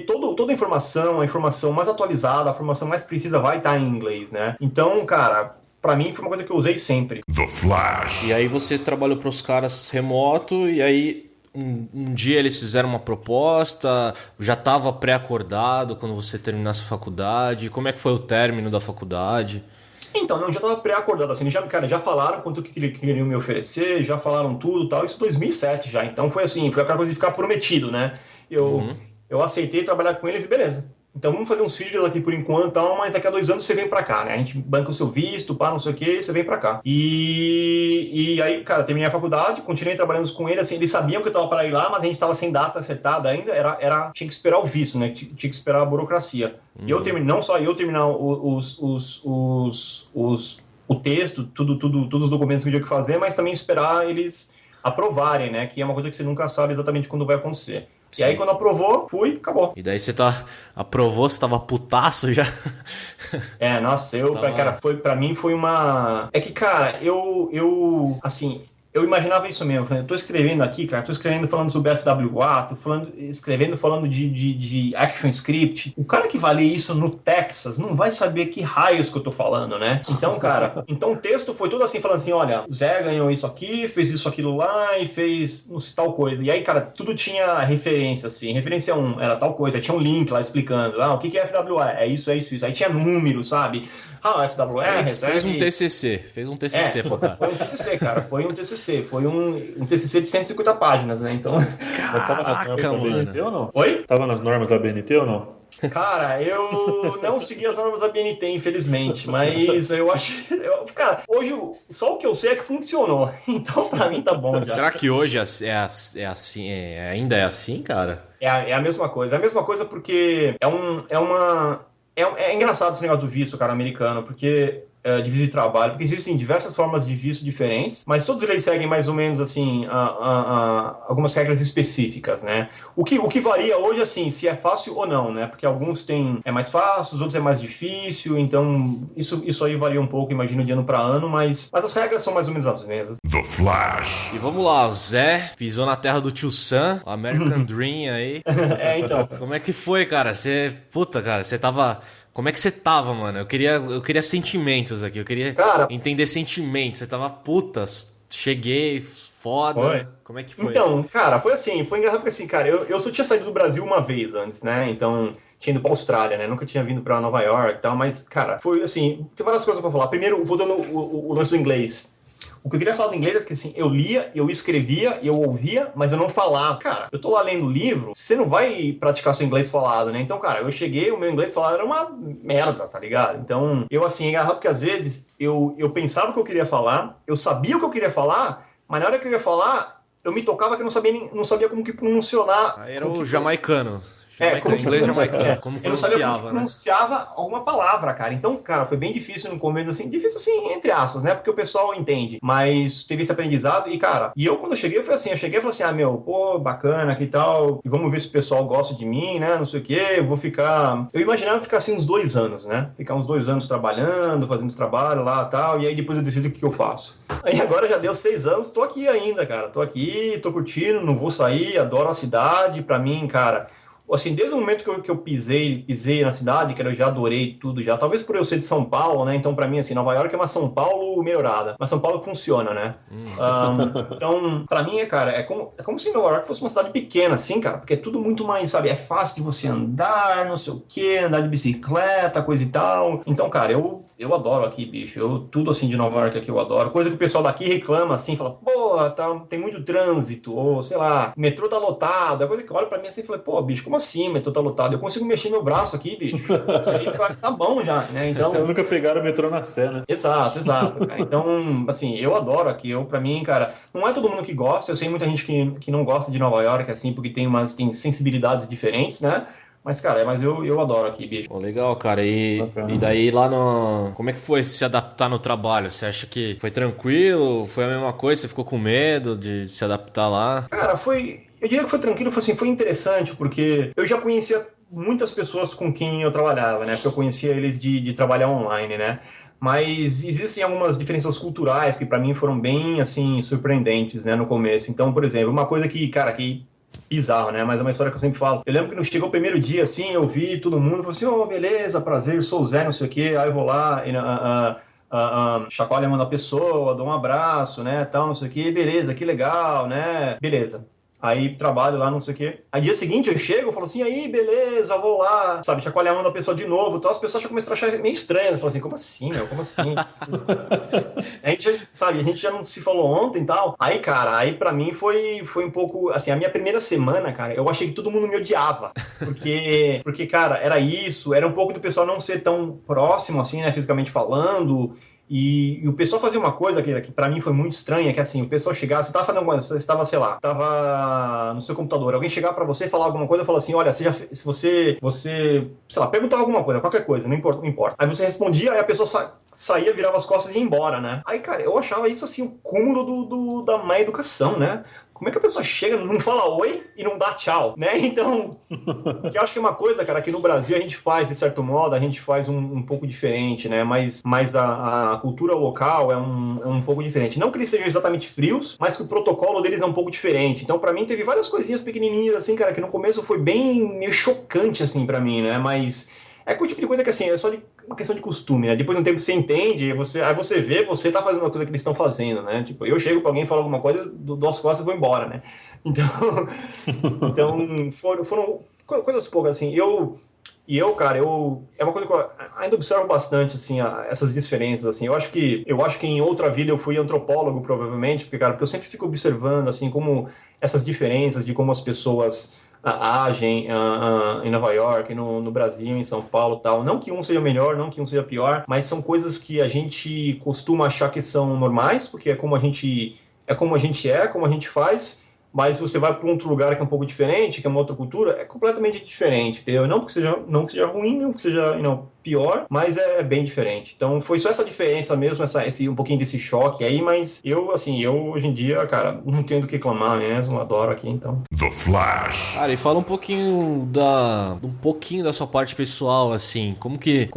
toda a informação mais atualizada, a informação mais precisa vai estar em inglês, né? Então, cara, pra mim foi uma coisa que eu usei sempre. The Flash. E aí você trabalhou para os caras remoto, e aí um dia eles fizeram uma proposta, já estava pré-acordado quando você terminasse a faculdade. Como é que foi o término da faculdade? Então, não, já estava pré-acordado, assim, já falaram quanto que queriam me oferecer, já falaram tudo e tal, isso em 2007 já, então foi aquela coisa de ficar prometido, né? Eu aceitei trabalhar com eles e beleza. Então vamos fazer uns filhos aqui por enquanto, mas daqui a 2 anos você vem pra cá, né? A gente banca o seu visto, não sei o que, você vem pra cá. E aí, cara, terminei a faculdade, continuei trabalhando com eles, assim, eles sabiam que eu tava para ir lá, mas a gente tava sem data acertada ainda, tinha que esperar o visto, né? Tinha que esperar a burocracia. E eu não só eu terminar o texto, todos os documentos que eu tinha que fazer, mas também esperar eles aprovarem, né? Que é uma coisa que você nunca sabe exatamente quando vai acontecer. Sim. E aí, quando aprovou, acabou. E daí você aprovou, você tava putaço já? Nossa, cara, pra mim foi uma... É que, cara, eu imaginava isso mesmo. Eu tô escrevendo aqui, cara, tô escrevendo falando sobre FWA, escrevendo falando de ActionScript. O cara que vai ler isso no Texas não vai saber que raios que eu tô falando, né? Então, cara, o texto foi todo assim, falando assim, olha, o Zé ganhou isso aqui, fez isso, aquilo lá e fez, não sei, tal coisa. E aí, cara, tudo tinha referência, assim. Referência 1 era tal coisa, aí tinha um link lá explicando, o que é FWA? É isso, é isso, isso. Aí tinha número, sabe? FWA fez um TCC. Fez um TCC, pô, cara. Foi um TCC, cara. Foi um TCC. Foi um TCC de 150 páginas, né? Então... Mas tava nas normas da BNT ou não? Oi? Tava nas normas da BNT ou não? Cara, eu não segui as normas da BNT, infelizmente, mas eu acho... Cara, hoje só o que eu sei é que funcionou. Então, pra mim, tá bom já. Será que hoje é assim, ainda é assim, cara? É a mesma coisa. É a mesma coisa porque é engraçado esse negócio do visto, cara, americano, porque de visto de trabalho, porque existem diversas formas de visto diferentes, mas todos eles seguem mais ou menos, assim, algumas regras específicas, né? O que varia hoje, assim, se é fácil ou não, né? Porque alguns é mais fácil, os outros é mais difícil, então isso aí varia um pouco, imagino, de ano para ano, mas as regras são mais ou menos as mesmas. The Flash. E vamos lá, o Zé pisou na terra do tio Sam, o American Dream aí. Então. Como é que foi, cara? Você tava... Como é que você tava, mano? Eu queria sentimentos aqui, eu queria entender sentimentos. Você tava, cheguei, foda. Foi. Como é que foi? Então, cara, foi assim, foi engraçado porque assim, cara, eu só tinha saído do Brasil uma vez antes, né? Então, tinha ido pra Austrália, né? Nunca tinha vindo pra Nova York e tal, mas, cara, foi assim, tem várias coisas pra falar. Primeiro, vou dando o lance do inglês. O que eu queria falar do inglês é que, assim, eu lia, eu escrevia, eu ouvia, mas eu não falava. Cara, eu tô lá lendo livro, você não vai praticar seu inglês falado, né? Então, cara, eu cheguei, o meu inglês falado era uma merda, tá ligado? Então, é engraçado porque às vezes eu pensava o que eu queria falar, eu sabia o que eu queria falar, mas na hora que eu ia falar, eu me tocava que eu não sabia como que pronunciar. Aí era o jamaicano. Inglês jamaicano. Como eu não sabia pronunciava, como pronunciava alguma palavra, cara. Então, cara, foi bem difícil no começo, assim, difícil assim, entre aspas, né? Porque o pessoal entende. Mas teve esse aprendizado e, cara, quando eu cheguei, eu falei assim, bacana, que tal, e vamos ver se o pessoal gosta de mim, né? Não sei o quê, eu imaginava ficar assim uns 2 anos, né? Ficar uns 2 anos trabalhando, fazendo esse trabalho lá e tal, e aí depois eu decido o que eu faço. Aí agora já deu 6 anos, tô aqui ainda, cara. Tô aqui, tô curtindo, não vou sair, adoro a cidade. Pra mim, cara, assim, desde o momento que eu pisei na cidade, que eu já adorei tudo já, talvez por eu ser de São Paulo, né, então pra mim, assim, Nova York é uma São Paulo melhorada, uma São Paulo que funciona, né, então, pra mim, cara, é como se Nova York fosse uma cidade pequena, assim, cara, porque é tudo muito mais, sabe, é fácil de você andar, não sei o que, andar de bicicleta, coisa e tal, então, cara, eu eu adoro aqui, bicho. Tudo assim de Nova York aqui eu adoro. Coisa que o pessoal daqui reclama assim, fala, pô, tem muito trânsito, ou sei lá, metrô tá lotado. É coisa que olha pra mim assim e fala, pô, bicho, como assim metrô tá lotado? Eu consigo mexer meu braço aqui, bicho. Isso aí tá bom já, né? Então. Eu nunca pegaram o metrô na Sé, né? Exato, cara. Então, assim, eu adoro aqui. Pra mim, cara, não é todo mundo que gosta. Eu sei muita gente que não gosta de Nova York, assim, porque tem sensibilidades diferentes, né? Mas, cara, eu adoro aqui, bicho. Pô, legal, cara. E daí lá no... Como é que foi se adaptar no trabalho? Você acha que foi tranquilo? Foi a mesma coisa? Você ficou com medo de se adaptar lá? Cara, eu diria que foi tranquilo, foi interessante, porque eu já conhecia muitas pessoas com quem eu trabalhava, né? Porque eu conhecia eles de trabalhar online, né? Mas existem algumas diferenças culturais que pra mim foram bem, assim, surpreendentes, né, no começo. Então, por exemplo, uma coisa que, cara, que bizarro, né? Mas é uma história que eu sempre falo. Eu lembro que não chegou o primeiro dia, assim, eu vi todo mundo, falou assim, oh, beleza, prazer, sou o Zé, não sei o quê, aí eu vou lá e chacoalha a mão da pessoa, dou um abraço, né, tal, não sei o quê, beleza, que legal, né, beleza. Aí trabalho lá, não sei o quê. Aí dia seguinte eu chego e falo assim, aí, beleza, vou lá, sabe, chacoalhar a mão da pessoa de novo. Então as pessoas já começaram a achar meio estranho. Falam assim, como assim, meu? Como assim? A gente já não se falou ontem e tal. Aí, cara, pra mim foi um pouco, assim, a minha primeira semana, cara, eu achei que todo mundo me odiava. Porque, cara, era um pouco do pessoal não ser tão próximo, assim, né, fisicamente falando. E o pessoal fazia uma coisa que pra mim foi muito estranha, que assim, o pessoal chegava, você tava fazendo alguma coisa, você estava, sei lá, tava no seu computador, alguém chegava pra você, falar alguma coisa, falou assim, olha, se você, sei lá, perguntava alguma coisa, qualquer coisa, não importa. Aí você respondia, aí a pessoa saía, virava as costas e ia embora, né? Aí, cara, eu achava isso, assim, o cúmulo da má educação, né? Como é que a pessoa chega, não fala oi e não dá tchau, né? Então, eu acho que é uma coisa, cara, que no Brasil a gente faz, de certo modo, a gente faz um pouco diferente, né? Mas a cultura local é um pouco diferente. Não que eles sejam exatamente frios, mas que o protocolo deles é um pouco diferente. Então, pra mim, teve várias coisinhas pequenininhas, assim, cara, que no começo foi bem meio chocante, assim, pra mim, né? Mas é o tipo de coisa que, assim, é só uma questão de costume, né? Depois de um tempo você entende, aí você vê, você tá fazendo uma coisa que eles estão fazendo, né? Tipo, eu chego pra alguém e falo alguma coisa, dou as costas e vou embora, né? Então foram coisas poucas, assim. Cara, é uma coisa que eu ainda observo bastante, assim, essas diferenças, assim. Eu acho que em outra vida eu fui antropólogo, provavelmente, porque eu sempre fico observando, assim, como essas diferenças de como as pessoas agem em Nova York, no Brasil, em São Paulo e tal. Não que um seja melhor, não que um seja pior, mas são coisas que a gente costuma achar que são normais, porque é como a gente como a gente faz, mas você vai para um outro lugar que é um pouco diferente, que é uma outra cultura, é completamente diferente, entendeu? Não que seja ruim, não que seja pior, mas é bem diferente. Então foi só essa diferença mesmo, um pouquinho desse choque aí, mas eu hoje em dia, cara, não tenho do que reclamar mesmo, adoro aqui, então. The Flash. Cara, e fala um pouquinho da sua parte pessoal, assim, o que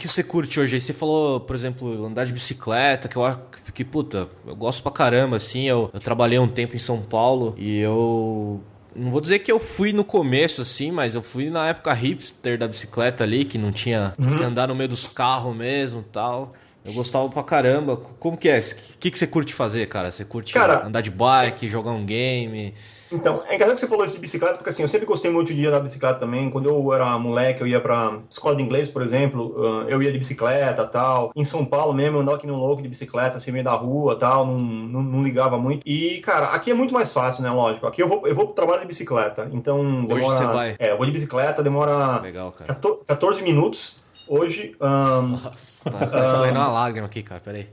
você curte hoje? Aí você falou, por exemplo, andar de bicicleta, que eu acho que, puta, eu gosto pra caramba, assim, eu trabalhei um tempo em São Paulo e eu... Não vou dizer que eu fui no começo, assim, mas eu fui na época hipster da bicicleta ali, que não tinha que andar no meio dos carros mesmo e tal. Eu gostava pra caramba. Como que é? O que você curte fazer, cara? Você curte andar de bike, jogar um game? Então, é engraçado que você falou isso de bicicleta, porque assim, eu sempre gostei muito de andar de bicicleta também. Quando eu era moleque, eu ia pra escola de inglês, por exemplo, eu ia de bicicleta e tal. Em São Paulo mesmo, eu andava aqui no louco de bicicleta, assim, meio da rua e tal, não ligava muito. E, cara, aqui é muito mais fácil, né, lógico. Aqui eu vou pro trabalho de bicicleta, então demora... Hoje você vai? eu vou de bicicleta, demora... Legal, cara. 14 minutos. Hoje... Nossa, tá escorrendo uma lágrima aqui, cara, peraí.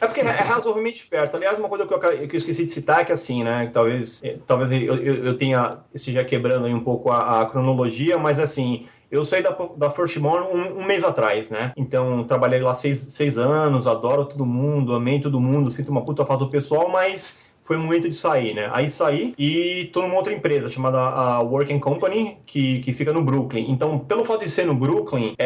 É porque é razoavelmente perto. Aliás, uma coisa que eu esqueci de citar é que assim, né? Talvez eu tenha esteja quebrando aí um pouco a cronologia, mas assim, eu saí da Firstborn um mês atrás, né? Então, trabalhei lá 6 anos, adoro todo mundo, amei todo mundo, sinto uma puta falta do pessoal, mas foi o momento de sair, né? Aí saí e tô numa outra empresa chamada a Working Company, que fica no Brooklyn. Então, pelo fato de ser no Brooklyn,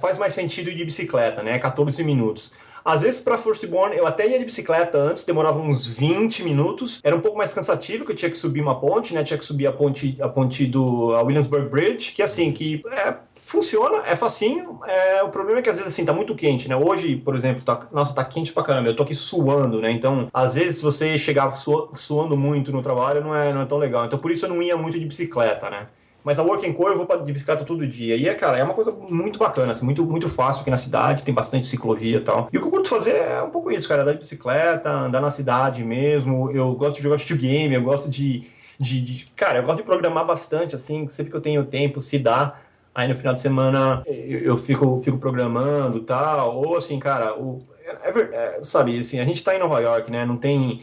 faz mais sentido ir de bicicleta, né? 14 minutos. Às vezes, para Firstborn, eu até ia de bicicleta antes, demorava uns 20 minutos. Era um pouco mais cansativo, porque eu tinha que subir uma ponte, né? Tinha que subir a ponte do Williamsburg Bridge, que assim, funciona, é facinho. O problema é que às vezes, assim, tá muito quente, né? Hoje, por exemplo, tá quente pra caramba. Eu tô aqui suando, né? Então, às vezes, se você chegar suando muito no trabalho, não é tão legal. Então, por isso eu não ia muito de bicicleta, né? Mas a Work Core eu vou de bicicleta todo dia. E, cara, é uma coisa muito bacana, assim, muito, muito fácil aqui na cidade, tem bastante ciclovia e tal. E o que eu curto fazer é um pouco isso, cara, andar de bicicleta, andar na cidade mesmo. Eu gosto de jogar videogame, eu gosto cara, eu gosto de programar bastante, assim, sempre que eu tenho tempo, se dá. Aí no final de semana eu fico programando e tal. Ou assim, cara, sabe, assim, a gente tá em Nova York, né? Não tem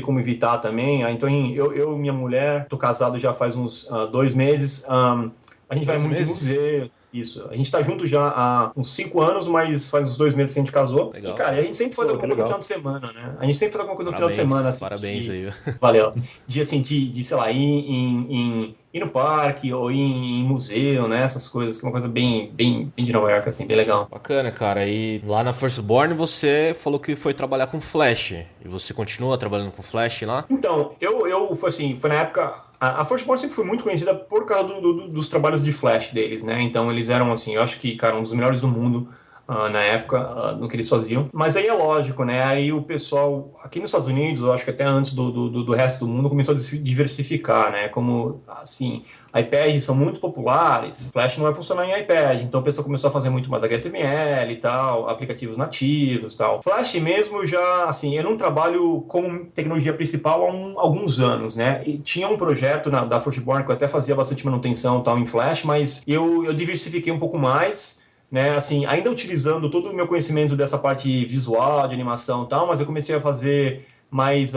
como evitar também. Então eu e minha mulher, tô casado já faz uns 2 meses. A gente vai muito em museus. Isso. A gente tá junto já há uns 5 anos, mas faz uns 2 meses que a gente casou. Legal. E, cara, a gente sempre faz alguma coisa no final de semana, né? A gente sempre faz alguma coisa no final de semana. Assim, parabéns aí. Valeu. Assim, sei lá, ir no parque ou ir em museu, né? Essas coisas, que é uma coisa bem de Nova York, assim, bem legal. Bacana, cara. E lá na Firstborn você falou que foi trabalhar com Flash. E você continua trabalhando com Flash lá? Então, foi na época... A Firstborn sempre foi muito conhecida por causa dos trabalhos de Flash deles, né? Então eles eram, assim, eu acho que, cara, um dos melhores do mundo na época, no que eles faziam. Mas aí é lógico, né? Aí o pessoal, aqui nos Estados Unidos, eu acho que até antes do resto do mundo, começou a se diversificar, né? Como, assim, iPads são muito populares, Flash não vai funcionar em iPad, então o pessoal começou a fazer muito mais HTML e tal, aplicativos nativos e tal. Flash mesmo já, assim, eu não trabalho como tecnologia principal há alguns anos, né? E tinha um projeto da Firstborn que eu até fazia bastante manutenção e tal em Flash, mas eu diversifiquei um pouco mais, né, assim, ainda utilizando todo o meu conhecimento dessa parte visual, de animação e tal, mas eu comecei a fazer mais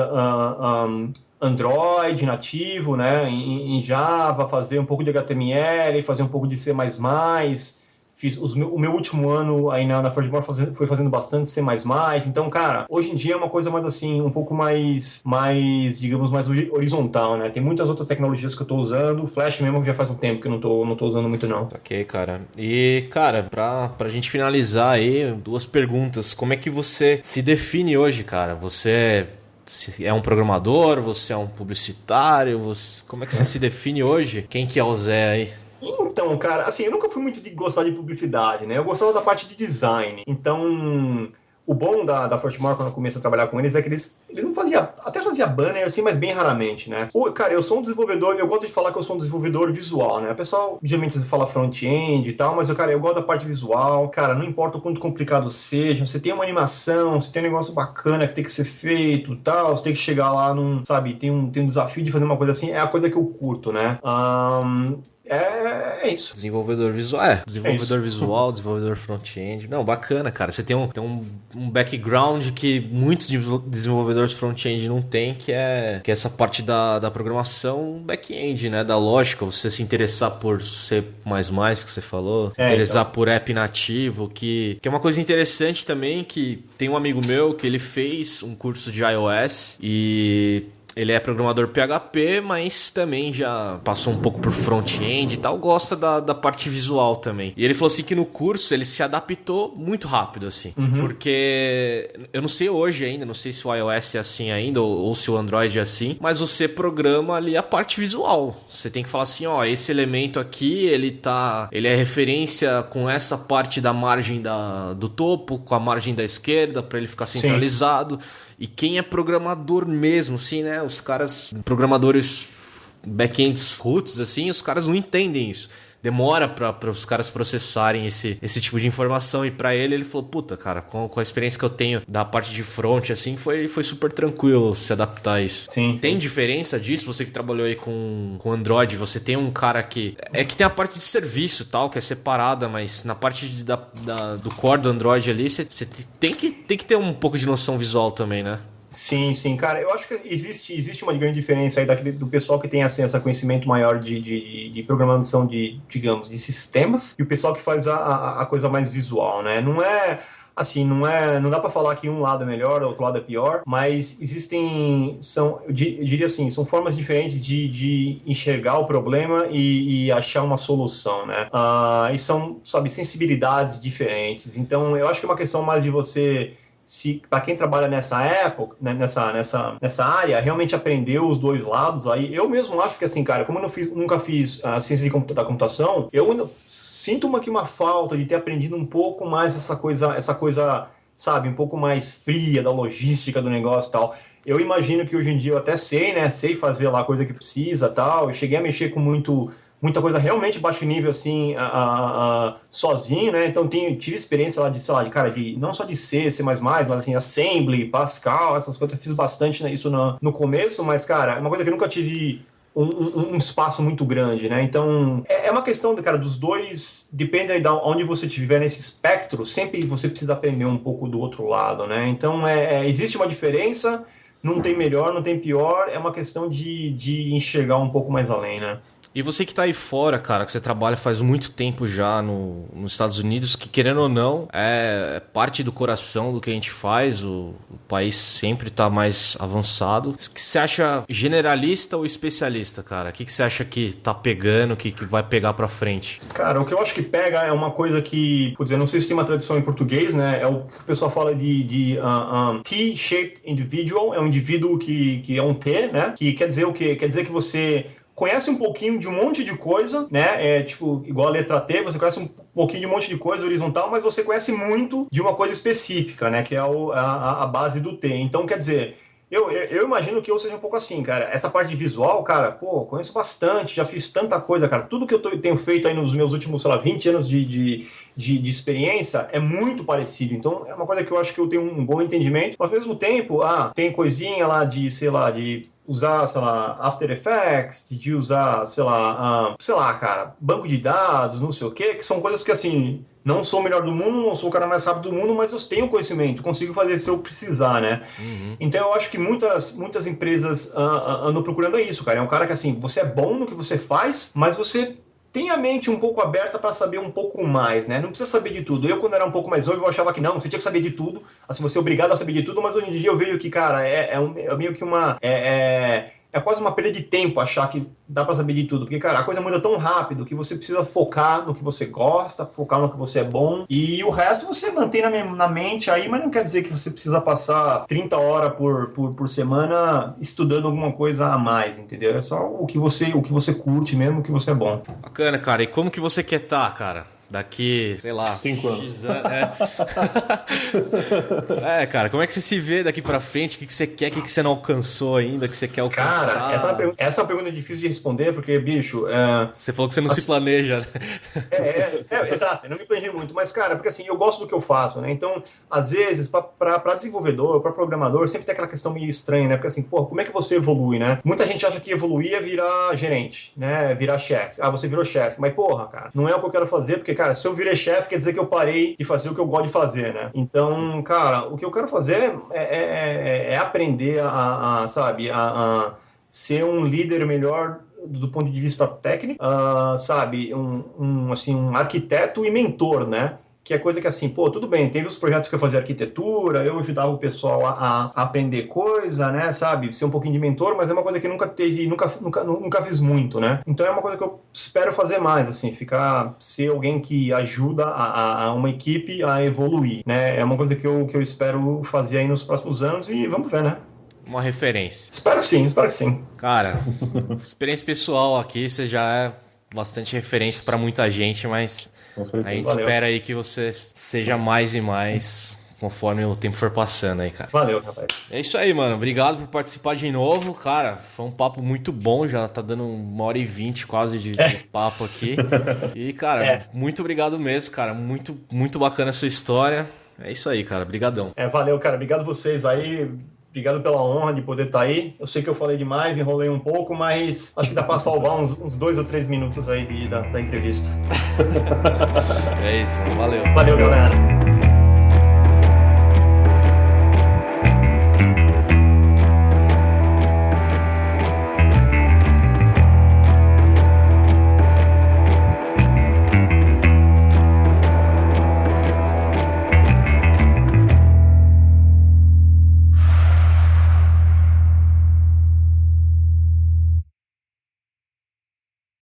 Android nativo, né, em Java, fazer um pouco de HTML, fazer um pouco de C++, o meu último ano aí na Firstborn foi fazendo bastante C++, então, cara, hoje em dia é uma coisa mais assim, um pouco mais, digamos, mais horizontal, né, tem muitas outras tecnologias que eu tô usando, o Flash mesmo já faz um tempo que eu não tô usando muito não. Ok, cara. E, cara, pra gente finalizar aí, 2 perguntas. Como é que você se define hoje, cara? Você é um programador? Você é um publicitário? Como é que você se define hoje? Quem que é o Zé aí? Então, cara, assim, eu nunca fui muito de gostar de publicidade, né? Eu gostava da parte de design. Então, o bom da Firstborn, quando eu comecei a trabalhar com eles, é que eles não faziam, até fazia banner, assim, mas bem raramente, né? Cara, eu sou um desenvolvedor, eu gosto de falar que eu sou um desenvolvedor visual, né? O pessoal, geralmente, fala front-end e tal, mas, cara, eu gosto da parte visual. Cara, não importa o quanto complicado seja, você tem uma animação, você tem um negócio bacana que tem que ser feito e tal, você tem que chegar lá sabe, tem um desafio de fazer uma coisa assim, é a coisa que eu curto, né? É isso. Desenvolvedor visual. Desenvolvedor visual, desenvolvedor front-end. Não, bacana, cara. Você tem um background que muitos desenvolvedores front-end não tem, que é essa parte da programação back-end, né? Da lógica. Você se interessar por C++, que você falou. Se interessar por app nativo, que é uma coisa interessante também, que tem um amigo meu que ele fez um curso de iOS e... Ele é programador PHP, mas também já passou um pouco por front-end e tal, gosta da parte visual também. E ele falou assim que no curso ele se adaptou muito rápido, assim. Porque eu não sei hoje ainda, não sei se o iOS é assim ainda ou se o Android é assim, mas você programa ali a parte visual. Você tem que falar assim, ó, esse elemento aqui, ele é referência com essa parte da margem do topo, com a margem da esquerda, para ele ficar centralizado. Sim. E quem é programador mesmo, assim, né? Os caras, programadores back-ends roots, assim, os caras não entendem isso. Demora para os caras processarem esse tipo de informação. E para ele falou, puta, cara, com a experiência que eu tenho da parte de front, assim, foi super tranquilo se adaptar a isso. Sim. Tem diferença disso? Você que trabalhou aí com Android, você tem um cara que... É que tem a parte de serviço e tal, que é separada, mas na parte do core do Android ali, você tem que ter um pouco de noção visual também, né? Sim, cara, eu acho que existe uma grande diferença aí do pessoal que tem acesso a conhecimento maior de programação digamos, de sistemas e o pessoal que faz a coisa mais visual, né? Não é, assim, não dá pra falar que um lado é melhor, o outro lado é pior, mas eu diria assim, são formas diferentes de enxergar o problema e achar uma solução, né? E são, sabe, sensibilidades diferentes, então eu acho que é uma questão mais de você... para quem trabalha nessa época, né, nessa área, realmente aprendeu os dois lados, aí eu mesmo acho que assim, cara, como eu nunca fiz ciência da computação, eu ainda sinto uma falta de ter aprendido um pouco mais essa coisa, sabe, um pouco mais fria da logística do negócio e tal. Eu imagino que hoje em dia eu até sei, né, sei fazer lá a coisa que precisa e tal, eu cheguei a mexer com muito muita coisa realmente baixo nível, assim, sozinho, né? Então tive experiência lá de, sei lá, não só de C, C++, mas assim, Assembly, Pascal, essas coisas, eu fiz bastante, né, isso no começo, mas, cara, é uma coisa que eu nunca tive um espaço muito grande, né? Então, é uma questão, cara, dos dois, depende aí de onde você estiver nesse espectro, sempre você precisa aprender um pouco do outro lado, né? Então, existe uma diferença, não tem melhor, não tem pior, é uma questão de enxergar um pouco mais além, né? E você que tá aí fora, cara, que você trabalha faz muito tempo já nos Estados Unidos, que querendo ou não, é parte do coração do que a gente faz, o país sempre tá mais avançado. O que você acha generalista ou especialista, cara? O que você acha que tá pegando, que vai pegar pra frente? Cara, o que eu acho que pega é uma coisa que, por dizer, não sei se tem uma tradição em português, né? É o que o pessoal fala de T-shaped individual, é um indivíduo que é um T, né? Que quer dizer o quê? Quer dizer que você conhece um pouquinho de um monte de coisa, né? Tipo, igual a letra T, você conhece um pouquinho de um monte de coisa horizontal, mas você conhece muito de uma coisa específica, né? Que é a base do T. Então, quer dizer, eu imagino que eu seja um pouco assim, cara. Essa parte de visual, cara, conheço bastante, já fiz tanta coisa, cara. Tudo que eu tenho feito aí nos meus últimos, sei lá, 20 anos de experiência é muito parecido. Então, é uma coisa que eu acho que eu tenho um bom entendimento. Mas, ao mesmo tempo, tem coisinha lá de, sei lá, de usar, sei lá, After Effects, de usar, sei lá, cara, banco de dados, não sei o quê, que são coisas que, assim, não sou o melhor do mundo, não sou o cara mais rápido do mundo, mas eu tenho conhecimento, consigo fazer se eu precisar, né? Uhum. Então, eu acho que muitas empresas andam procurando isso, cara. É um cara que, assim, você é bom no que você faz, mas você tem a mente um pouco aberta para saber um pouco mais, né? Não precisa saber de tudo. Eu, quando era um pouco mais novo, eu achava que não, você tinha que saber de tudo, assim, você é obrigado a saber de tudo, mas hoje em dia eu vejo que, cara, é meio que é quase uma perda de tempo achar que dá pra saber de tudo. Porque, cara, a coisa muda tão rápido que você precisa focar no que você gosta, focar no que você é bom. E o resto você mantém na mente aí, mas não quer dizer que você precisa passar 30 horas por semana estudando alguma coisa a mais, entendeu? É só o que você curte mesmo, o que você é bom. Bacana, cara. E como que você quer estar, cara? Daqui, sei lá, 5 anos. Cara, como é que você se vê daqui pra frente? O que você quer, o que você não alcançou ainda, que você quer alcançar? Cara, essa é uma pergunta difícil de responder, porque, bicho... Você falou que você não se planeja, né? Exato, eu não me planejei muito, mas, cara, porque assim, eu gosto do que eu faço, né? Então, às vezes, pra desenvolvedor, pra programador, sempre tem aquela questão meio estranha, né? Porque assim, como é que você evolui, né? Muita gente acha que evoluir é virar gerente, né? Virar chefe. Você virou chefe, mas, cara, não é o que eu quero fazer, porque, cara, se eu virei chefe, quer dizer que eu parei de fazer o que eu gosto de fazer, né? Então, cara, o que eu quero fazer é aprender a ser um líder melhor do ponto de vista técnico, sabe? Um arquiteto e mentor, né? Que é coisa que assim, tudo bem, teve os projetos que eu fazia arquitetura, eu ajudava o pessoal a aprender coisa, né, sabe, ser um pouquinho de mentor, mas é uma coisa que nunca fiz muito, né, então é uma coisa que eu espero fazer mais, assim, ser alguém que ajuda a uma equipe a evoluir, né, é uma coisa que eu espero fazer aí nos próximos anos e vamos ver, né. Uma referência. Espero que sim. Cara, experiência pessoal aqui, você já é bastante referência pra muita gente, mas... A gente espera aí que você seja mais e mais conforme o tempo for passando aí, cara. Valeu, rapaz. É isso aí, mano. Obrigado por participar de novo. Cara, foi um papo muito bom. Já tá dando 1h20 quase de papo aqui. E, cara, muito obrigado mesmo, cara. Muito, muito bacana a sua história. É isso aí, cara. Brigadão. Valeu, cara. Obrigado a vocês aí. Obrigado pela honra de poder estar aí. Eu sei que eu falei demais, enrolei um pouco, mas acho que dá para salvar uns 2 ou 3 minutos aí da entrevista. É isso, valeu. Valeu, galera.